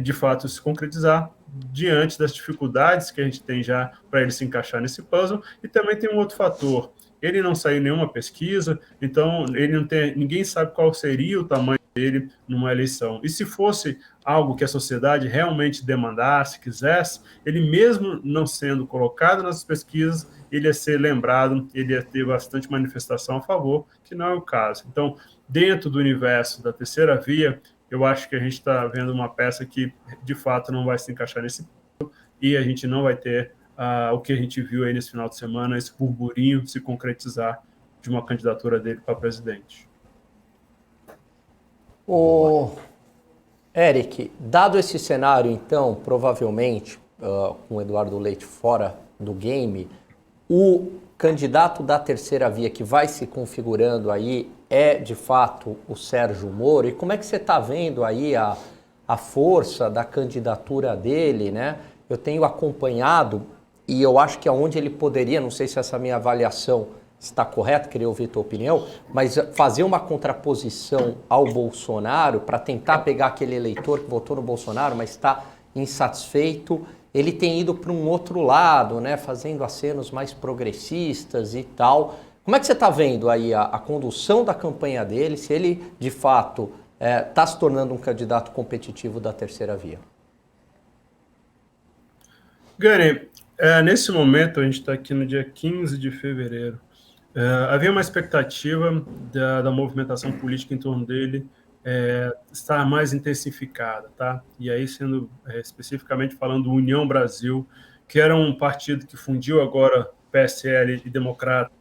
de fato se concretizar diante das dificuldades que a gente tem já para ele se encaixar nesse puzzle. E também tem um outro fator: ele não saiu em nenhuma pesquisa, então ele não tem, ninguém sabe qual seria o tamanho dele numa eleição. E se fosse algo que a sociedade realmente demandasse, quisesse, ele mesmo não sendo colocado nas pesquisas, ele ia ser lembrado, ele ia ter bastante manifestação a favor, que não é o caso. Então, dentro do universo da terceira via, eu acho que a gente está vendo uma peça que, de fato, não vai se encaixar nesse ponto, e a gente não vai ter o que a gente viu aí nesse final de semana, esse burburinho se concretizar de uma candidatura dele para presidente. Eric, dado esse cenário, então, provavelmente, com o Eduardo Leite fora do game, o candidato da terceira via que vai se configurando aí é, de fato, o Sérgio Moro. E como é que você está vendo aí a força da candidatura dele, né? Eu tenho acompanhado e eu acho que aonde ele poderia, não sei se essa minha avaliação está correta, queria ouvir a tua opinião, mas fazer uma contraposição ao Bolsonaro para tentar pegar aquele eleitor que votou no Bolsonaro, mas está insatisfeito. Ele tem ido para um outro lado, né, fazendo acenos mais progressistas e tal. Como é que você está vendo aí a condução da campanha dele, se ele, de fato, está se tornando um candidato competitivo da terceira via? Gani, nesse momento, a gente está aqui no dia 15 de fevereiro, havia uma expectativa da movimentação política em torno dele estar mais intensificada, tá? E aí, sendo especificamente falando do União Brasil, que era um partido que fundiu agora PSL e Democrata,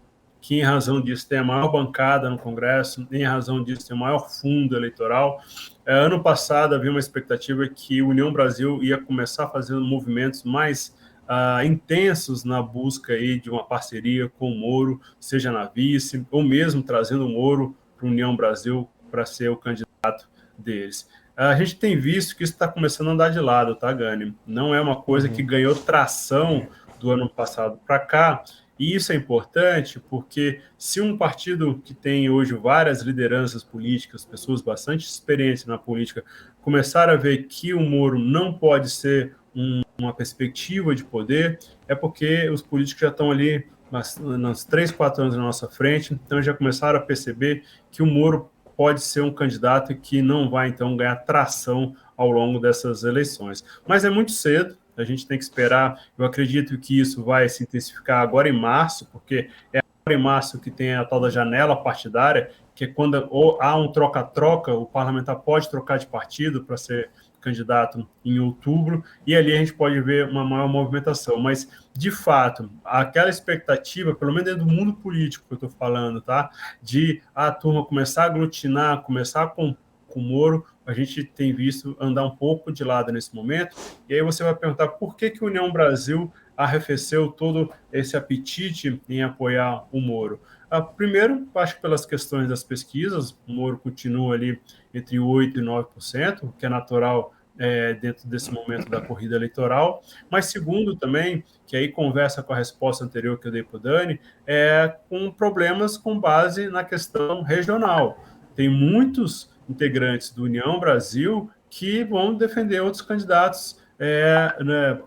que em razão disso tem a maior bancada no Congresso, em razão disso tem o maior fundo eleitoral. Ano passado havia uma expectativa que o União Brasil ia começar fazendo movimentos mais intensos na busca aí de uma parceria com o Moro, seja na vice, ou mesmo trazendo o Moro para a União Brasil para ser o candidato deles. A gente tem visto que isso está começando a andar de lado, tá, Gani? Não é uma coisa que ganhou tração do ano passado para cá, e isso é importante porque se um partido que tem hoje várias lideranças políticas, pessoas bastante experientes na política, começar a ver que o Moro não pode ser uma perspectiva de poder, é porque os políticos já estão ali nos 3, 4 anos na nossa frente, então já começaram a perceber que o Moro pode ser um candidato que não vai, então, ganhar tração ao longo dessas eleições. Mas é muito cedo, a gente tem que esperar. Eu acredito que isso vai se intensificar agora em março, porque é agora em março que tem a tal da janela partidária, que é quando há um troca-troca, o parlamentar pode trocar de partido para ser candidato em outubro, e ali a gente pode ver uma maior movimentação. Mas, de fato, aquela expectativa, pelo menos dentro do mundo político que eu estou falando, tá? De a turma começar a aglutinar, começar com o Moro, a gente tem visto andar um pouco de lado nesse momento. E aí você vai perguntar por que a União Brasil arrefeceu todo esse apetite em apoiar o Moro. Primeiro, acho que pelas questões das pesquisas, o Moro continua ali entre 8% e 9%, o que é natural dentro desse momento da corrida eleitoral. Mas segundo também, que aí conversa com a resposta anterior que eu dei para o Dani, com problemas com base na questão regional. Tem muitos integrantes do União Brasil que vão defender outros candidatos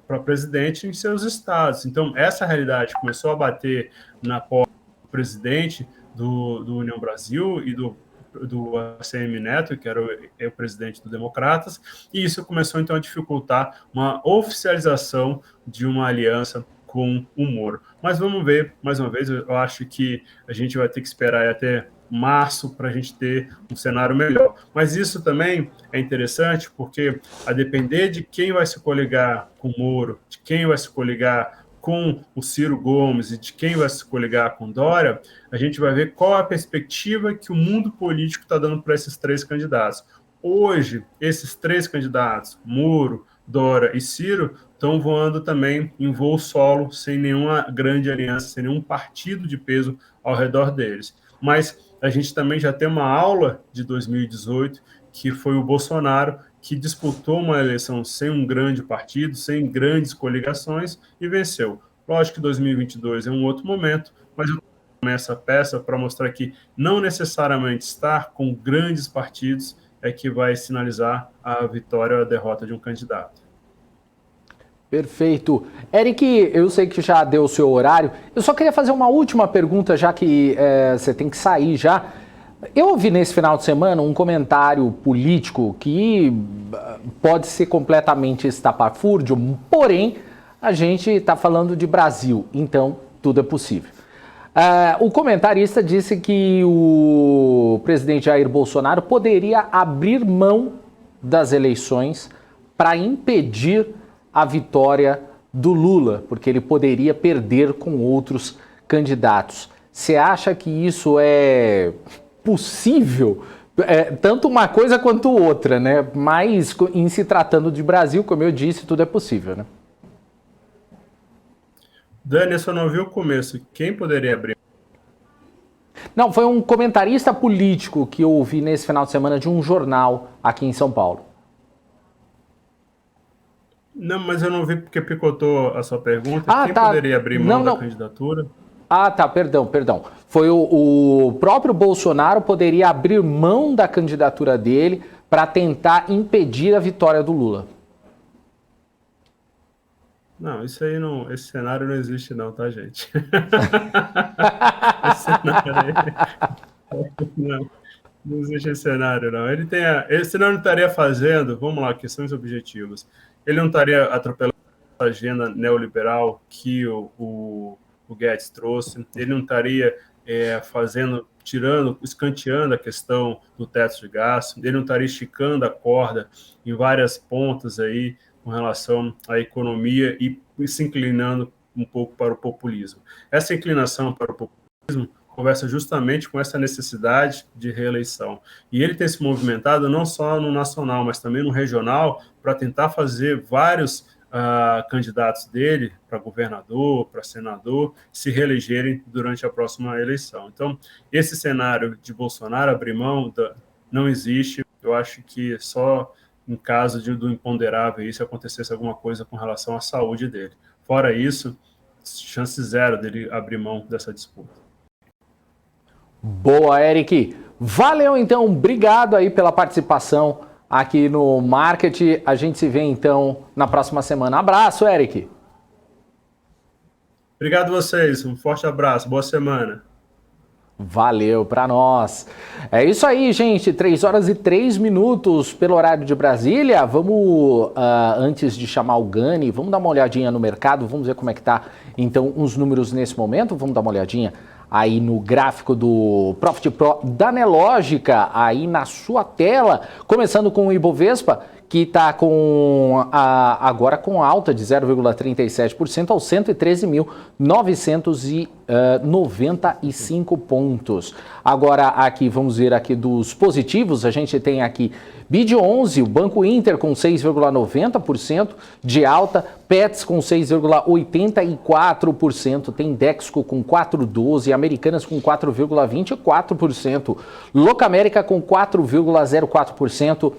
para presidente em seus estados. Então, essa realidade começou a bater na porta do presidente do União Brasil e do ACM Neto, que era o presidente do Democratas, e isso começou, então, a dificultar uma oficialização de uma aliança com o Moro. Mas vamos ver, mais uma vez, eu acho que a gente vai ter que esperar até março para a gente ter um cenário melhor. Mas isso também é interessante porque, a depender de quem vai se coligar com o Moro, de quem vai se coligar com o Ciro Gomes e de quem vai se coligar com Dória, a gente vai ver qual a perspectiva que o mundo político está dando para esses 3 candidatos. Hoje, esses 3 candidatos, Moro, Dória e Ciro, estão voando também em voo solo, sem nenhuma grande aliança, sem nenhum partido de peso ao redor deles. Mas a gente também já tem uma aula de 2018, que foi o Bolsonaro, que disputou uma eleição sem um grande partido, sem grandes coligações e venceu. Lógico que 2022 é um outro momento, mas eu tomei essa peça para mostrar que não necessariamente estar com grandes partidos é que vai sinalizar a vitória ou a derrota de um candidato. Perfeito. Eric, eu sei que já deu o seu horário. Eu só queria fazer uma última pergunta, já que você tem que sair já. Eu ouvi nesse final de semana um comentário político que pode ser completamente estapafúrdio, porém a gente está falando de Brasil, então tudo é possível. O comentarista disse que o presidente Jair Bolsonaro poderia abrir mão das eleições para impedir a vitória do Lula, porque ele poderia perder com outros candidatos. Você acha que isso é possível? Tanto uma coisa quanto outra, né? Mas em se tratando de Brasil, como eu disse, tudo é possível, né? Dani, eu só não vi o começo. Quem poderia abrir? Não, foi um comentarista político que eu ouvi nesse final de semana de um jornal aqui em São Paulo. Não, mas eu não vi porque picotou a sua pergunta. Quem tá. poderia abrir mão da candidatura? Tá, perdão. Foi o próprio Bolsonaro poderia abrir mão da candidatura dele para tentar impedir a vitória do Lula. Não, isso aí não, esse cenário não existe não, tá, gente? Esse cenário aí, não existe esse cenário, não. Ele senão não estaria fazendo, vamos lá, questões objetivas. Ele não estaria atropelando a agenda neoliberal que o Guedes trouxe, ele não estaria escanteando a questão do teto de gastos, ele não estaria esticando a corda em várias pontas aí com relação à economia e se inclinando um pouco para o populismo. Essa inclinação para o populismo conversa justamente com essa necessidade de reeleição. E ele tem se movimentado não só no nacional, mas também no regional, para tentar fazer vários candidatos dele para governador, para senador, se reelegerem durante a próxima eleição. Então, esse cenário de Bolsonaro abrir mão não existe. Eu acho que só em caso do imponderável, se acontecesse alguma coisa com relação à saúde dele. Fora isso, chance zero dele abrir mão dessa disputa. Boa, Eric. Valeu, então. Obrigado aí pela participação aqui no Market. A gente se vê, então, na próxima semana. Abraço, Eric. Obrigado a vocês. Um forte abraço. Boa semana. Valeu para nós. É isso aí, gente. 3h03 pelo horário de Brasília. Vamos, antes de chamar o Gani, vamos dar uma olhadinha no mercado. Vamos ver como é que tá, então, os números nesse momento. Vamos dar uma olhadinha aí no gráfico do Profit Pro da Nelogica, aí na sua tela. Começando com o Ibovespa, que está agora com alta de 0,37% aos 113.995 pontos. Agora aqui, vamos ver aqui dos positivos, a gente tem aqui BID11, o Banco Inter com 6,90% de alta, Pets com 6,84%, tem Dexco com 4,12%, Americanas com 4,24%, Locamérica com 4,04%,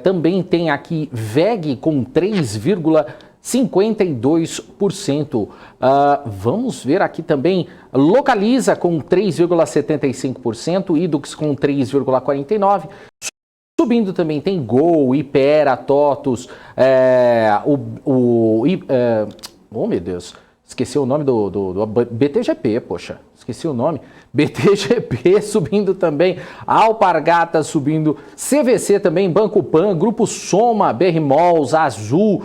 também tem aqui VEG com 3,52%. Vamos ver aqui também Localiza com 3,75%, Idux com 3,49%. Subindo também tem Gol, Ipera, TOTUS, oh meu Deus, esqueci o nome do BTGP, poxa, esqueci o nome. BTGP subindo também, Alpargatas subindo, CVC também, Banco Pan, Grupo Soma, BR Malls, Azul,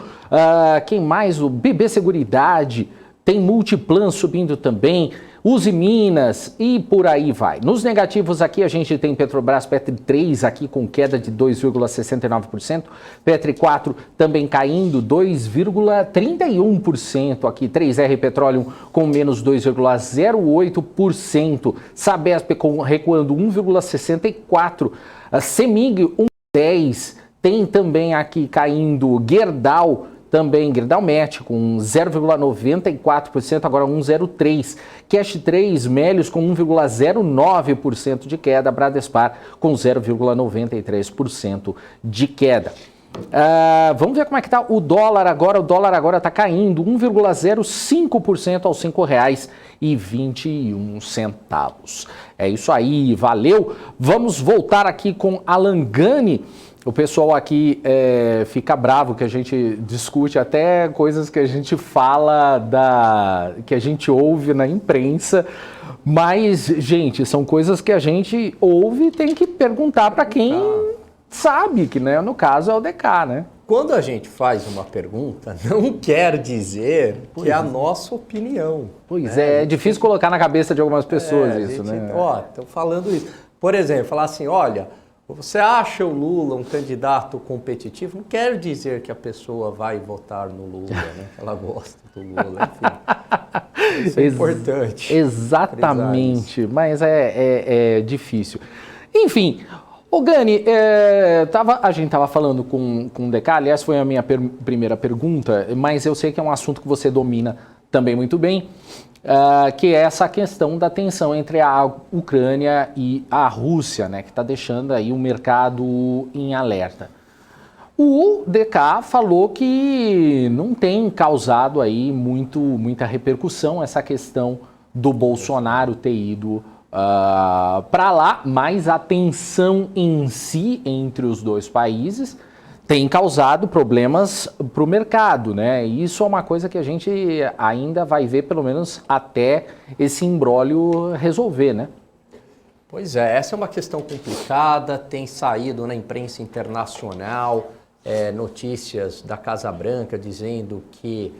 quem mais? O BB Seguridade, tem Multiplan subindo também, Uzi Minas e por aí vai. Nos negativos aqui a gente tem Petrobras, Petri 3 aqui com queda de 2,69%, Petri 4 também caindo 2,31% aqui, 3R Petroleum com menos 2,08%, Sabesp recuando 1,64%, Semig 1,10%, tem também aqui caindo Gerdau Também Gerdau Met com 0,94%, agora 1,03%. Cash 3, Melius com 1,09% de queda. Bradespar com 0,93% de queda. Vamos ver como é que está o dólar agora. O dólar agora está caindo 1,05% aos R$ 5,21. É isso aí, valeu. Vamos voltar aqui com Alan Gani. O pessoal aqui fica bravo que a gente discute até coisas que a gente fala, que a gente ouve na imprensa. Mas, gente, são coisas que a gente ouve e tem que perguntar para quem sabe, que né, no caso é o DK, né? Quando a gente faz uma pergunta, não quer dizer que é a nossa opinião. Pois é difícil colocar na cabeça de algumas pessoas isso, né? Ó, estão falando isso. Por exemplo, falar assim, olha, você acha o Lula um candidato competitivo? Não quer dizer que a pessoa vai votar no Lula, né? Ela gosta do Lula, enfim. Isso é importante. Exatamente, mas é difícil. Enfim, ô Gani, a gente estava falando com o DK, aliás, foi a minha primeira pergunta, mas eu sei que é um assunto que você domina também muito bem, que é essa questão da tensão entre a Ucrânia e a Rússia, né, que está deixando aí o mercado em alerta. O DK falou que não tem causado aí muita repercussão essa questão do Bolsonaro ter ido para lá, mas a tensão em si entre os dois países tem causado problemas para o mercado, né? E isso é uma coisa que a gente ainda vai ver, pelo menos até esse imbróglio resolver, né? Pois é, essa é uma questão complicada, tem saído na imprensa internacional notícias da Casa Branca dizendo que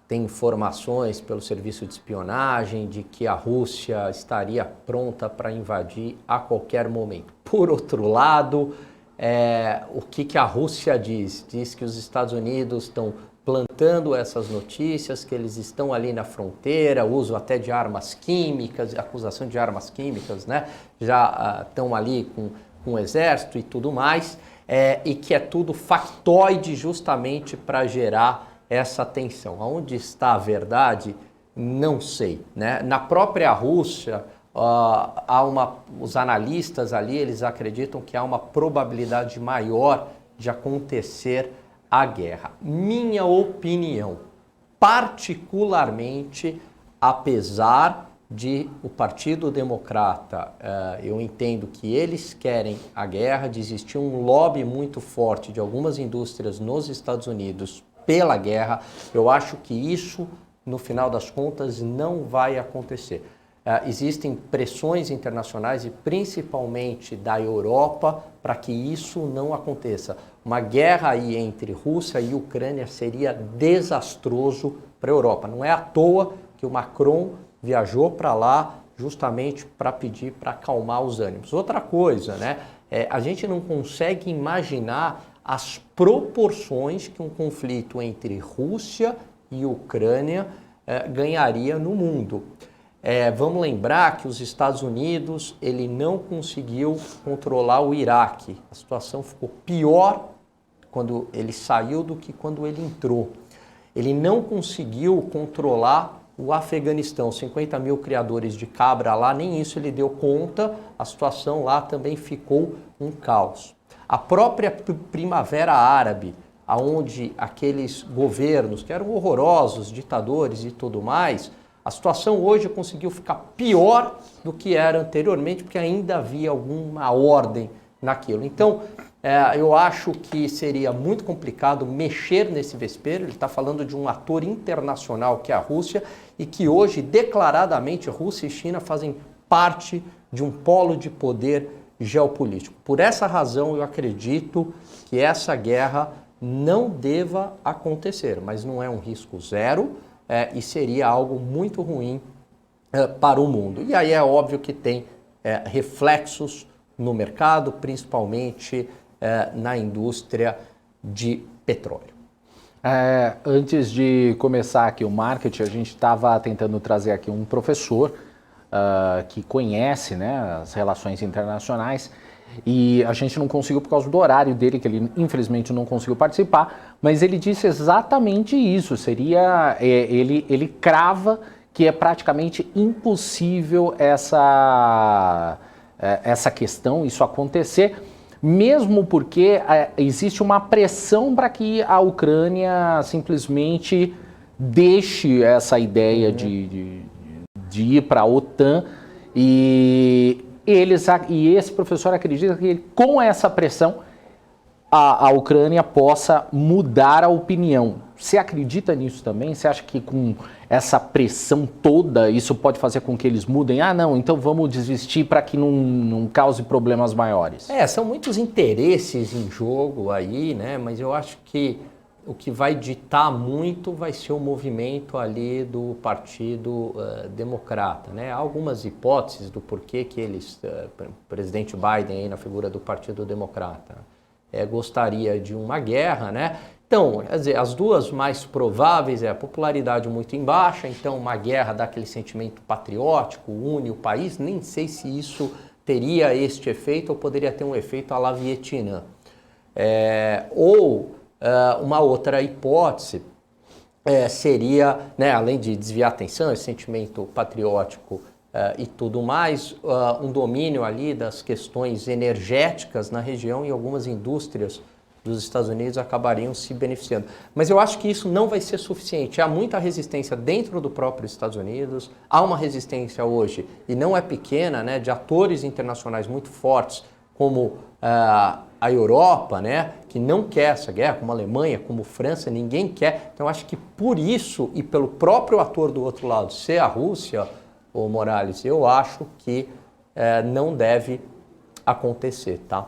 tem informações pelo serviço de espionagem de que a Rússia estaria pronta para invadir a qualquer momento. Por outro lado, o que a Rússia diz? Diz que os Estados Unidos estão plantando essas notícias, que eles estão ali na fronteira, uso até de armas químicas, acusação de armas químicas, né? Já estão ali com o exército e tudo mais, e que é tudo factoide justamente para gerar essa tensão. Aonde está a verdade? Não sei, né? Na própria Rússia, os analistas ali, eles acreditam que há uma probabilidade maior de acontecer a guerra. Minha opinião, particularmente, apesar de o Partido Democrata, eu entendo que eles querem a guerra, de existir um lobby muito forte de algumas indústrias nos Estados Unidos pela guerra, eu acho que isso, no final das contas, não vai acontecer. Existem pressões internacionais e principalmente da Europa para que isso não aconteça. Uma guerra aí entre Rússia e Ucrânia seria desastroso para a Europa. Não é à toa que o Macron viajou para lá justamente para pedir para acalmar os ânimos. Outra coisa, né? A gente não consegue imaginar as proporções que um conflito entre Rússia e Ucrânia ganharia no mundo. Vamos lembrar que os Estados Unidos ele não conseguiu controlar o Iraque. A situação ficou pior quando ele saiu do que quando ele entrou. Ele não conseguiu controlar o Afeganistão, 50 mil criadores de cabra lá, nem isso ele deu conta, a situação lá também ficou um caos. A própria Primavera Árabe, onde aqueles governos que eram horrorosos, ditadores e tudo mais, a situação hoje conseguiu ficar pior do que era anteriormente, porque ainda havia alguma ordem naquilo. Então, eu acho que seria muito complicado mexer nesse vespeiro. Ele está falando de um ator internacional que é a Rússia e que hoje, declaradamente, Rússia e China fazem parte de um polo de poder geopolítico. Por essa razão, eu acredito que essa guerra não deva acontecer, mas não é um risco zero e seria algo muito ruim para o mundo. E aí é óbvio que tem reflexos no mercado, principalmente na indústria de petróleo. Antes de começar aqui o marketing, a gente estava tentando trazer aqui um professor que conhece, né, as relações internacionais, E a gente não conseguiu por causa do horário dele, que ele infelizmente não conseguiu participar, mas ele disse exatamente isso, ele crava que é praticamente impossível essa questão, isso acontecer, mesmo porque existe uma pressão para que a Ucrânia simplesmente deixe essa ideia de ir para a OTAN e esse professor acredita que com essa pressão a Ucrânia possa mudar a opinião. Você acredita nisso também? Você acha que com essa pressão toda isso pode fazer com que eles mudem? Ah, não, então vamos desistir para que não cause problemas maiores. São muitos interesses em jogo aí, né? Mas eu acho que o que vai ditar muito vai ser o movimento ali do Partido Democrata, né? Há algumas hipóteses do porquê que eles, o presidente Biden aí na figura do Partido Democrata, gostaria de uma guerra, né? Então, quer dizer, as duas mais prováveis é a popularidade muito em baixa, então uma guerra dá aquele sentimento patriótico, une o país, nem sei se isso teria este efeito ou poderia ter um efeito à la Vietnã. Uma outra hipótese seria, né, além de desviar a atenção, esse sentimento patriótico e tudo mais, um domínio ali das questões energéticas na região e algumas indústrias dos Estados Unidos acabariam se beneficiando. Mas eu acho que isso não vai ser suficiente. Há muita resistência dentro do próprio Estados Unidos, há uma resistência hoje, e não é pequena, né, de atores internacionais muito fortes, como a Europa, né, que não quer essa guerra, como a Alemanha, como a França, ninguém quer. Então, eu acho que por isso, e pelo próprio ator do outro lado ser a Rússia, ô Morales, eu acho que não deve acontecer, tá?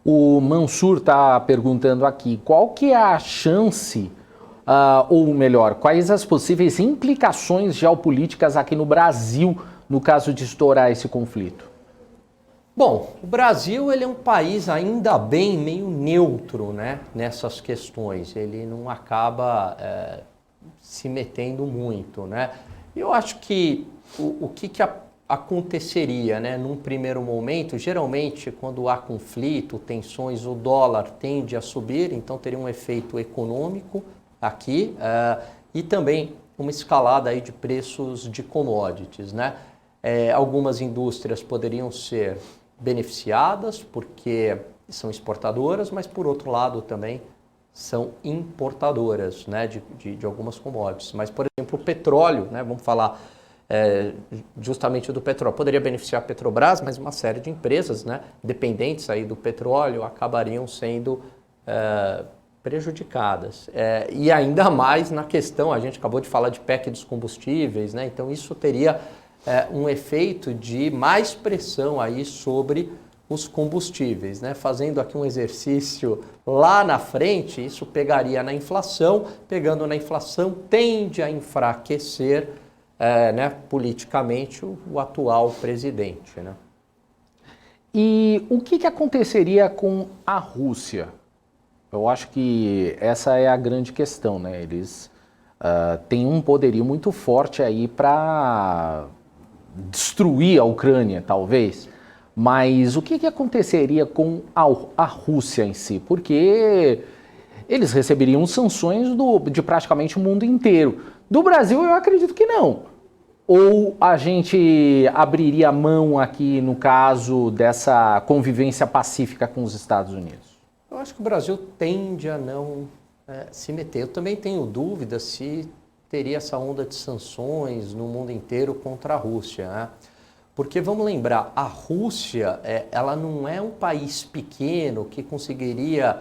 O Mansur está perguntando aqui, qual que é a chance, ou melhor, quais as possíveis implicações geopolíticas aqui no Brasil no caso de estourar esse conflito? Bom, o Brasil ele é um país ainda bem meio neutro, né, nessas questões. Ele não acaba se metendo muito, né? Eu acho que o que aconteceria, né, num primeiro momento, geralmente quando há conflito, tensões, o dólar tende a subir, então teria um efeito econômico aqui e também uma escalada aí de preços de commodities, né? Algumas indústrias poderiam ser beneficiadas porque são exportadoras, mas por outro lado também são importadoras, né, de algumas commodities. Mas, por exemplo, o petróleo, né, vamos falar justamente do petróleo, poderia beneficiar a Petrobras, mas uma série de empresas, né, dependentes aí do petróleo acabariam sendo prejudicadas. E ainda mais na questão, a gente acabou de falar de PEC dos combustíveis, né, então isso teria um efeito de mais pressão aí sobre os combustíveis, né? Fazendo aqui um exercício lá na frente, isso pegaria na inflação, pegando na inflação tende a enfraquecer né, politicamente o atual presidente, né? E o que aconteceria com a Rússia? Eu acho que essa é a grande questão, né? Eles têm um poderio muito forte aí para destruir a Ucrânia, talvez. Mas o que aconteceria com a Rússia em si? Porque eles receberiam sanções de praticamente o mundo inteiro. Do Brasil, eu acredito que não. Ou a gente abriria mão aqui, no caso dessa convivência pacífica com os Estados Unidos? Eu acho que o Brasil tende a não se meter. Eu também tenho dúvida se teria essa onda de sanções no mundo inteiro contra a Rússia, né? Porque vamos lembrar, a Rússia ela não é um país pequeno que conseguiria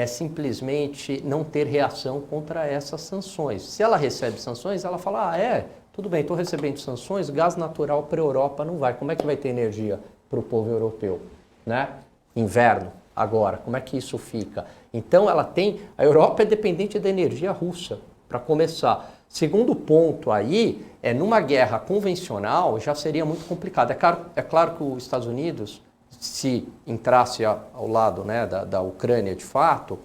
simplesmente não ter reação contra essas sanções. Se ela recebe sanções, ela fala, tudo bem, estou recebendo sanções, gás natural para a Europa não vai. Como é que vai ter energia para o povo europeu, né? Inverno, agora, como é que isso fica? Então a Europa é dependente da energia russa, para começar. Segundo ponto aí, numa guerra convencional já seria muito complicado. É claro que os Estados Unidos, se entrasse ao lado, né, da Ucrânia de fato,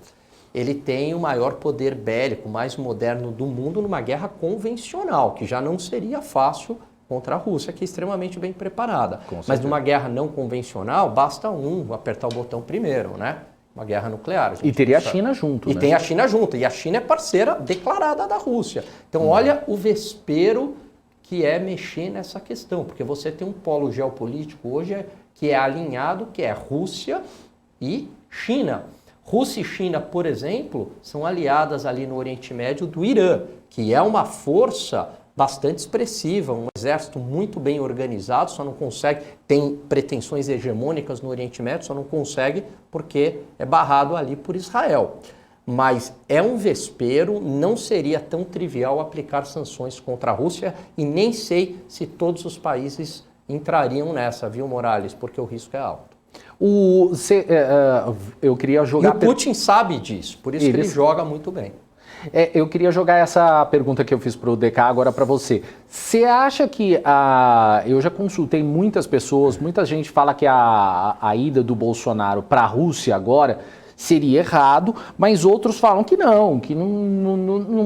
ele tem o maior poder bélico, mais moderno do mundo numa guerra convencional, que já não seria fácil contra a Rússia, que é extremamente bem preparada. Mas numa guerra não convencional, basta apertar o botão primeiro, né? Uma guerra nuclear. E teria a China junto, E né? tem a China junto. E a China é parceira declarada da Rússia. Então, olha o vespeiro que é mexer nessa questão. Porque você tem um polo geopolítico hoje que é alinhado, que é Rússia e China. Rússia e China, por exemplo, são aliadas ali no Oriente Médio do Irã, que é uma força bastante expressiva, um exército muito bem organizado, só não consegue, tem pretensões hegemônicas no Oriente Médio, só não consegue porque é barrado ali por Israel. Mas é um vespeiro, não seria tão trivial aplicar sanções contra a Rússia e nem sei se todos os países entrariam nessa, viu, Morales? Porque o risco é alto. Eu queria jogar... E o Putin sabe disso, por isso que ele joga muito bem. Eu queria jogar essa pergunta que eu fiz para o DK agora para você. Você acha que eu já consultei muitas pessoas, muita gente fala que a ida do Bolsonaro para a Rússia agora seria errado, mas outros falam que não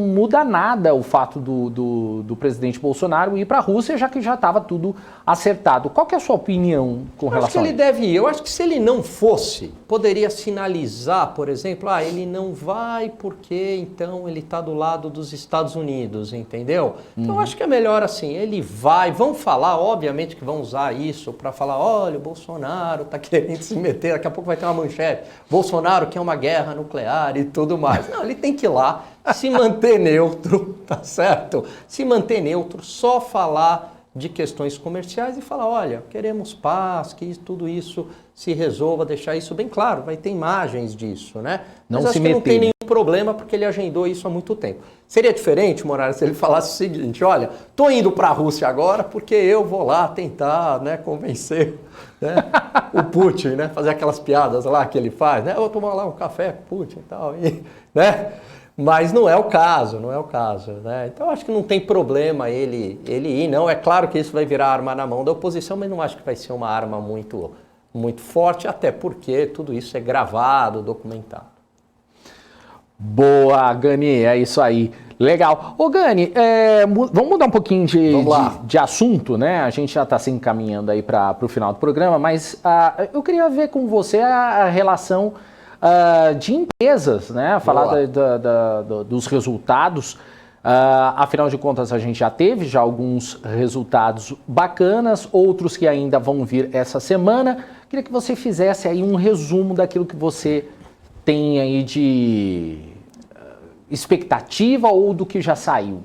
muda nada o fato do presidente Bolsonaro ir para a Rússia, já que já estava tudo acertado. Qual que é a sua opinião com relação a isso? Eu acho que ele deve ir. Eu acho que se ele não fosse, poderia sinalizar, por exemplo, ele não vai porque então ele está do lado dos Estados Unidos, entendeu? Então eu acho que é melhor assim, ele vai, vão falar, obviamente que vão usar isso para falar, olha, o Bolsonaro está querendo se meter, daqui a pouco vai ter uma manchete, Bolsonaro quer uma guerra nuclear e tudo mais. Não, ele tem que ir lá, se manter neutro, tá certo? Se manter neutro, só falar de questões comerciais e falar, olha, queremos paz, que tudo isso se resolva, deixar isso bem claro, vai ter imagens disso, né? Mas acho que não tem nenhum problema porque ele agendou isso há muito tempo. Seria diferente, Morales, se ele falasse o seguinte, olha, tô indo para a Rússia agora porque eu vou lá tentar, né, convencer, né, o Putin, né, fazer aquelas piadas lá que ele faz, né, eu vou tomar lá um café com o Putin e tal, né? Mas não é o caso, né? Então acho que não tem problema ele ir, não. É claro que isso vai virar arma na mão da oposição, mas não acho que vai ser uma arma muito forte, até porque tudo isso é gravado, documentado. Boa, Gani, é isso aí. Legal. Ô, Gani, vamos mudar um pouquinho de assunto, né? A gente já está se encaminhando aí para o final do programa, mas eu queria ver com você a relação de empresas, né? Falar dos resultados. Afinal de contas, a gente já teve alguns resultados bacanas, outros que ainda vão vir essa semana. Queria que você fizesse aí um resumo daquilo que você tem aí de expectativa ou do que já saiu.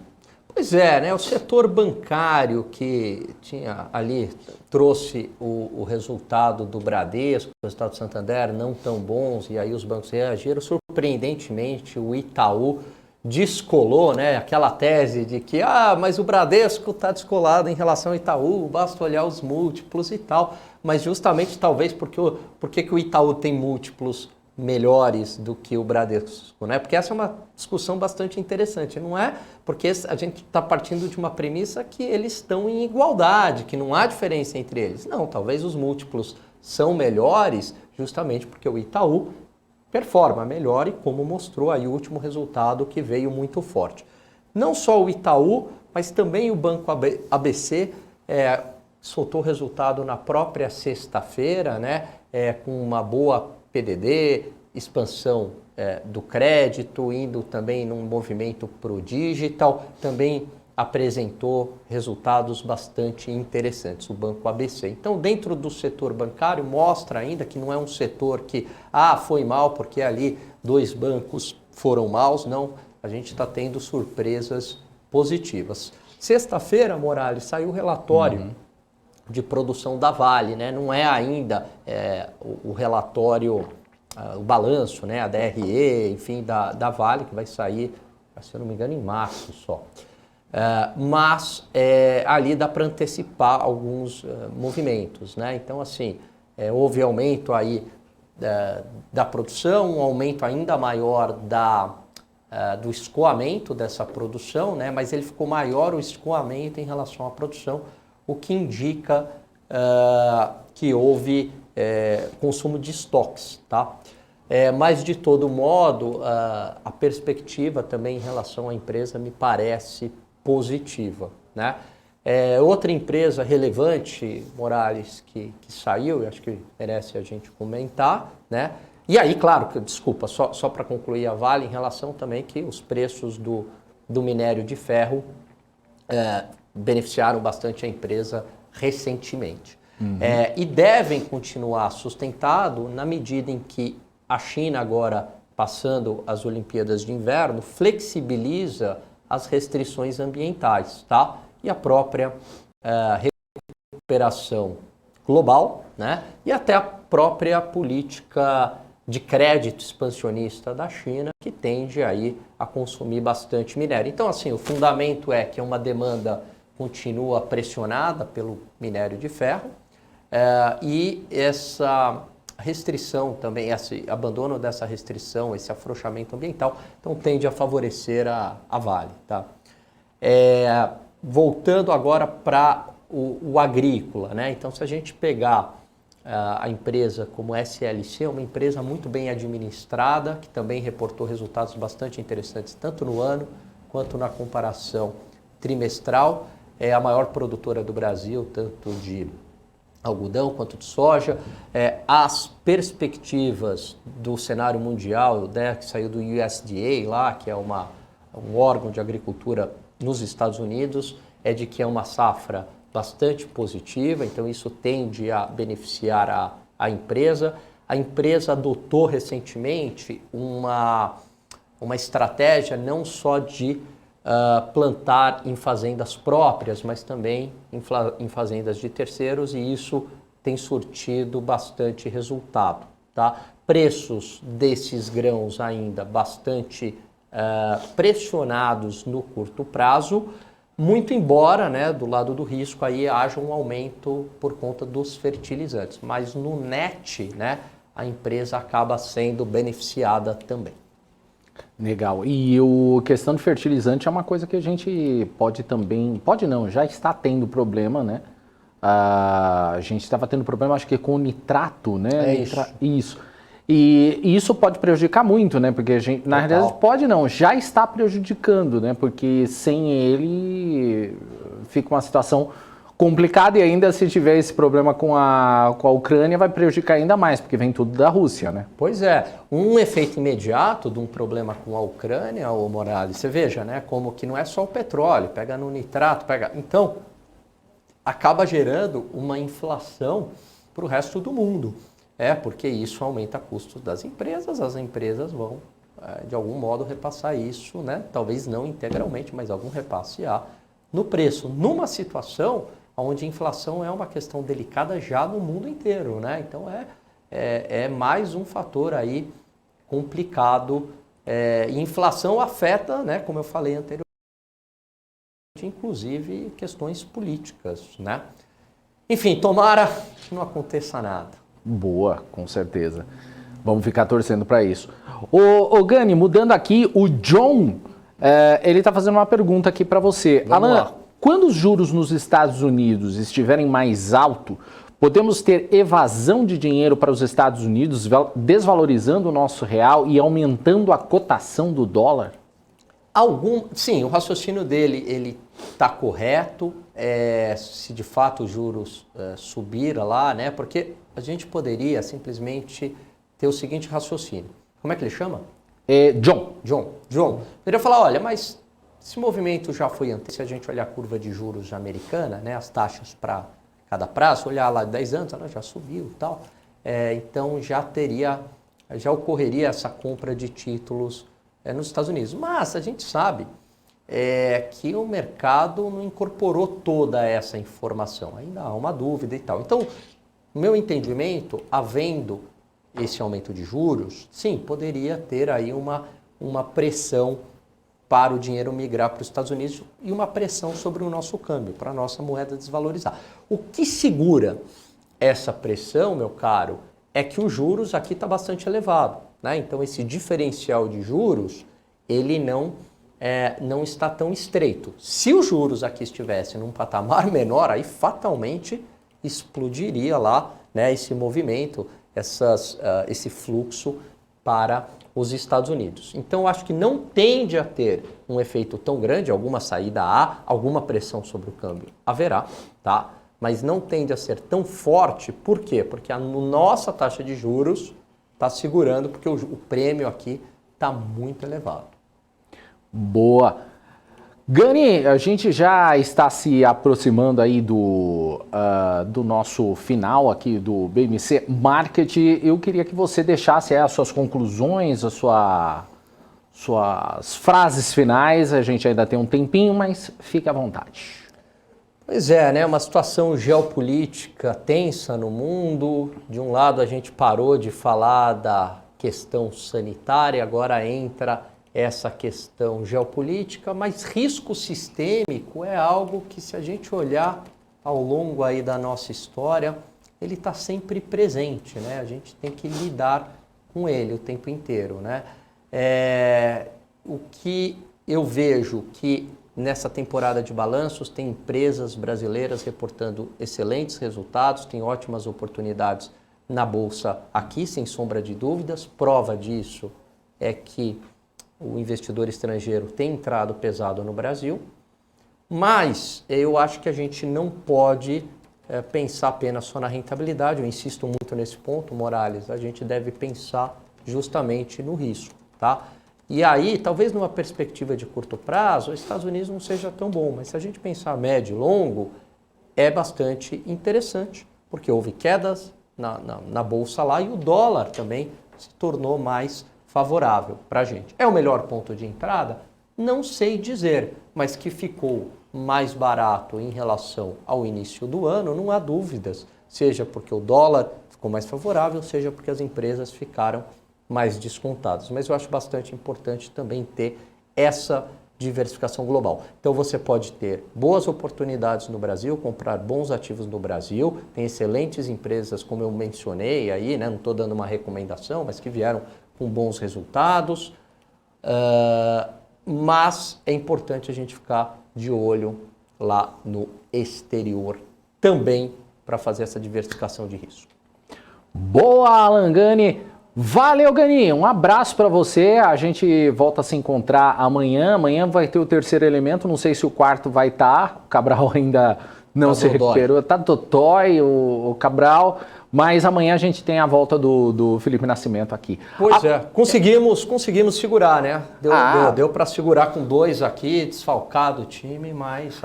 Pois é, né? O setor bancário que tinha ali, trouxe o resultado do Bradesco, o resultado do Santander não tão bons, e aí os bancos reagiram. Surpreendentemente, o Itaú descolou, né? Aquela tese de que, mas o Bradesco está descolado em relação ao Itaú, basta olhar os múltiplos e tal. Mas justamente, talvez, porque que o Itaú tem múltiplos melhores do que o Bradesco, né? Porque essa é uma discussão bastante interessante, não é? Porque a gente está partindo de uma premissa que eles estão em igualdade, que não há diferença entre eles. Não, talvez os múltiplos são melhores justamente porque o Itaú performa melhor e como mostrou aí o último resultado que veio muito forte. Não só o Itaú, mas também o Banco ABC soltou o resultado na própria sexta-feira, né? Com uma boa PDD, expansão do crédito, indo também num movimento para o digital, também apresentou resultados bastante interessantes, o Banco ABC. Então, dentro do setor bancário, mostra ainda que não é um setor que, foi mal porque ali 2 bancos foram maus, não, a gente está tendo surpresas positivas. Sexta-feira, Morales, saiu o relatório de produção da Vale, né? Não é ainda o relatório, o balanço, né? A DRE, enfim, da Vale, que vai sair, se eu não me engano, em março só. Mas ali dá para antecipar alguns movimentos, né? Então, assim, houve aumento aí da produção, um aumento ainda maior do escoamento dessa produção, né? Mas ele ficou maior o escoamento em relação à produção, o que indica que houve consumo de estoques, tá? Mas, de todo modo, a perspectiva também em relação à empresa me parece positiva, né? Outra empresa relevante, Morales, que saiu, acho que merece a gente comentar, né? E aí, claro, desculpa, só para concluir a Vale, em relação também que os preços do minério de ferro beneficiaram bastante a empresa recentemente. E devem continuar sustentado na medida em que a China agora, passando as Olimpíadas de Inverno, flexibiliza as restrições ambientais, tá? E a própria recuperação global, né? E até a própria política de crédito expansionista da China, que tende aí a consumir bastante minério. Então, assim, o fundamento é que uma demanda continua pressionada pelo minério de ferro e essa restrição também, esse abandono dessa restrição, esse afrouxamento ambiental, então tende a favorecer a Vale, tá? Voltando agora para o agrícola, né? Então, se a gente pegar a empresa como SLC, uma empresa muito bem administrada, que também reportou resultados bastante interessantes, tanto no ano quanto na comparação trimestral, é a maior produtora do Brasil, tanto de algodão quanto de soja. As perspectivas do cenário mundial, né, que saiu do USDA lá, que é um órgão de agricultura nos Estados Unidos, é de que é uma safra bastante positiva, então isso tende a beneficiar a empresa. A empresa adotou recentemente uma estratégia não só de plantar em fazendas próprias, mas também em fazendas de terceiros, e isso tem surtido bastante resultado, tá? Preços desses grãos ainda bastante pressionados no curto prazo, muito embora, né, do lado do risco aí haja um aumento por conta dos fertilizantes, mas no net, né, a empresa acaba sendo beneficiada também. Legal. E a questão de fertilizante é uma coisa que a gente já está tendo problema, né? A gente estava tendo problema, acho que com o nitrato, né? Isso. E isso pode prejudicar muito, né? Porque a gente, na realidade, já está prejudicando, né? Porque sem ele fica uma situação complicada, e ainda se tiver esse problema com a Ucrânia vai prejudicar ainda mais, porque vem tudo da Rússia, né? Pois é, um efeito imediato de um problema com a Ucrânia, ô Morales, você veja, né? Como que não é só o petróleo, pega no nitrato, então acaba gerando uma inflação para o resto do mundo. Porque isso aumenta custos das empresas, as empresas vão, de algum modo, repassar isso, né? Talvez não integralmente, mas algum repasse no preço, numa situação onde a inflação é uma questão delicada já no mundo inteiro, né? Então é mais um fator aí complicado. E inflação afeta, né, como eu falei anteriormente, inclusive questões políticas, né? Enfim, tomara que não aconteça nada. Boa, com certeza. Vamos ficar torcendo para isso. Ô Gani, mudando aqui, o John, ele está fazendo uma pergunta aqui para você. Vamos lá. Quando os juros nos Estados Unidos estiverem mais altos, podemos ter evasão de dinheiro para os Estados Unidos, desvalorizando o nosso real e aumentando a cotação do dólar? Sim, o raciocínio dele ele está correto. Se de fato os juros subirem lá, né? Porque a gente poderia simplesmente ter o seguinte raciocínio. Como é que ele chama? John. Poderia falar, olha, mas esse movimento já foi antes. Se a gente olhar a curva de juros americana, né, as taxas para cada prazo, olhar lá 10 anos, ela já subiu e tal. Então já ocorreria essa compra de títulos nos Estados Unidos. Mas a gente sabe que o mercado não incorporou toda essa informação. Ainda há uma dúvida e tal. Então, no meu entendimento, havendo esse aumento de juros, sim, poderia ter aí uma pressão para o dinheiro migrar para os Estados Unidos e uma pressão sobre o nosso câmbio, para a nossa moeda desvalorizar. O que segura essa pressão, meu caro, é que os juros aqui está bastante elevado, né? Então, esse diferencial de juros, ele não está tão estreito. Se os juros aqui estivessem num patamar menor, aí fatalmente explodiria lá, né, esse movimento, esse fluxo para os Estados Unidos. Então, eu acho que não tende a ter um efeito tão grande, alguma saída há, alguma pressão sobre o câmbio haverá, tá? Mas não tende a ser tão forte. Por quê? Porque a nossa taxa de juros está segurando, porque o prêmio aqui está muito elevado. Boa. Gani, a gente já está se aproximando aí do nosso final aqui do BMC Market. Eu queria que você deixasse aí as suas conclusões, suas frases finais. A gente ainda tem um tempinho, mas fique à vontade. Pois é, né? Uma situação geopolítica tensa no mundo. De um lado, a gente parou de falar da questão sanitária, agora entra essa questão geopolítica, mas risco sistêmico é algo que, se a gente olhar ao longo aí da nossa história, ele está sempre presente, né? A gente tem que lidar com ele o tempo inteiro, né? O que eu vejo que nessa temporada de balanços tem empresas brasileiras reportando excelentes resultados, tem ótimas oportunidades na Bolsa aqui, sem sombra de dúvidas. Prova disso é que o investidor estrangeiro tem entrado pesado no Brasil, mas eu acho que a gente não pode pensar apenas só na rentabilidade. Eu insisto muito nesse ponto, Morales, a gente deve pensar justamente no risco, tá? E aí, talvez numa perspectiva de curto prazo, os Estados Unidos não seja tão bom, mas se a gente pensar médio e longo, é bastante interessante, porque houve quedas na Bolsa lá e o dólar também se tornou mais favorável para a gente. É o melhor ponto de entrada? Não sei dizer, mas que ficou mais barato em relação ao início do ano, não há dúvidas, seja porque o dólar ficou mais favorável, seja porque as empresas ficaram mais descontadas. Mas eu acho bastante importante também ter essa diversificação global. Então você pode ter boas oportunidades no Brasil, comprar bons ativos no Brasil, tem excelentes empresas, como eu mencionei aí, né? Não estou dando uma recomendação, mas que vieram com bons resultados, mas é importante a gente ficar de olho lá no exterior também para fazer essa diversificação de risco. Boa, Alan Gani! Valeu, Gani! Um abraço para você. A gente volta a se encontrar amanhã. Amanhã vai ter o terceiro elemento. Não sei se o quarto vai estar. O Cabral ainda não se recuperou. Tá dodói o Cabral. Mas amanhã a gente tem a volta do Felipe Nascimento aqui. Pois é. Conseguimos segurar, né? Deu para segurar com 2 aqui, desfalcado o time, mas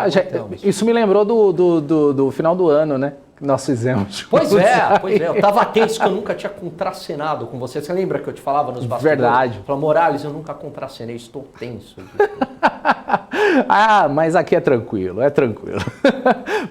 isso me lembrou do final do ano, né? Que nós fizemos. Pois é. Eu tava tenso que eu nunca tinha contracenado com você. Você lembra que eu te falava nos bastidores? Verdade. Falei, Morales, eu nunca contracenei, estou tenso. Mas aqui é tranquilo.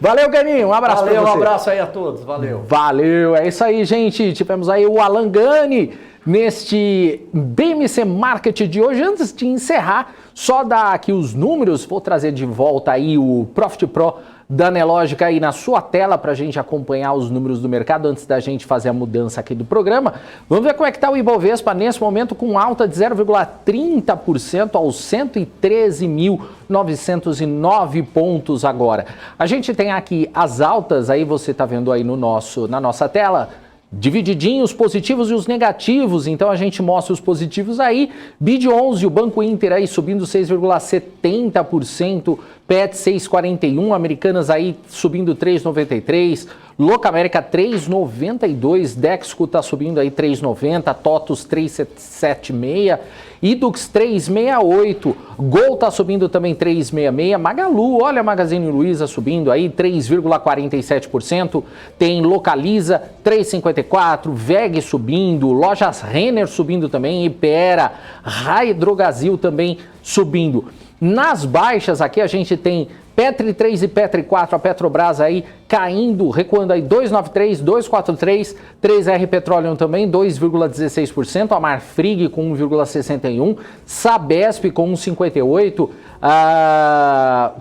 Valeu, Gani, um abraço para você. Um abraço aí a todos, valeu. Valeu, é isso aí, gente. Tivemos aí o Alan Gani neste BMC Market de hoje. Antes de encerrar, só dar aqui os números, vou trazer de volta aí o Profit Pro da Nelogica aí na sua tela para a gente acompanhar os números do mercado antes da gente fazer a mudança aqui do programa. Vamos ver como é que está o Ibovespa nesse momento, com alta de 0,30% aos 113.909 pontos agora. A gente tem aqui as altas, aí você está vendo aí na nossa tela, divididinho os positivos e os negativos. Então a gente mostra os positivos aí. BID11, o Banco Inter aí subindo 6,70%, PET 6,41%, Americanas aí subindo 3,93%, Locamérica 3,92%, Dexco tá subindo aí 3,90%, TOTUS 3,76%, Idux 3,68%, Gol tá subindo também 3,66%, Magalu, olha a Magazine Luiza subindo aí 3,47%, tem Localiza 3,54%, VEG subindo, Lojas Renner subindo também, Ipera, Hidrogazil também subindo. Nas baixas aqui a gente tem Petri 3 e Petri 4, a Petrobras aí caindo, recuando aí 2,93, 2,43, 3R Petroleum também 2,16%, a Marfrig com 1,61%, Sabesp com 1,58%,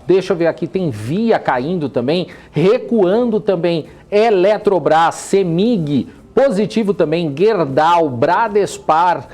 deixa eu ver aqui, tem Via caindo também, recuando também Eletrobras, Semig, positivo também, Gerdau, Bradespar,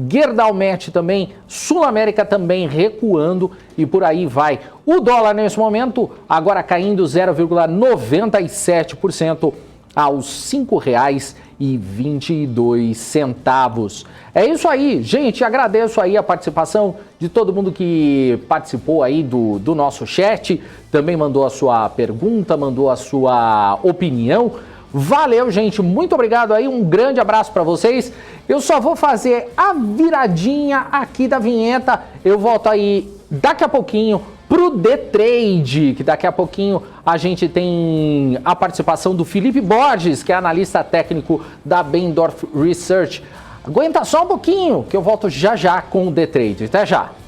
Gerdaumet também, Sul América também recuando e por aí vai. O dólar nesse momento agora caindo 0,97%, aos R$ 5,22. É isso aí, gente, agradeço aí a participação de todo mundo que participou aí do nosso chat, também mandou a sua pergunta, mandou a sua opinião. Valeu, gente, muito obrigado aí, um grande abraço para vocês. Eu só vou fazer a viradinha aqui da vinheta, eu volto aí daqui a pouquinho pro The Trade, que daqui a pouquinho a gente tem a participação do Felipe Borges, que é analista técnico da Bendorf Research. Aguenta só um pouquinho, que eu volto já já com o The Trade. Até já!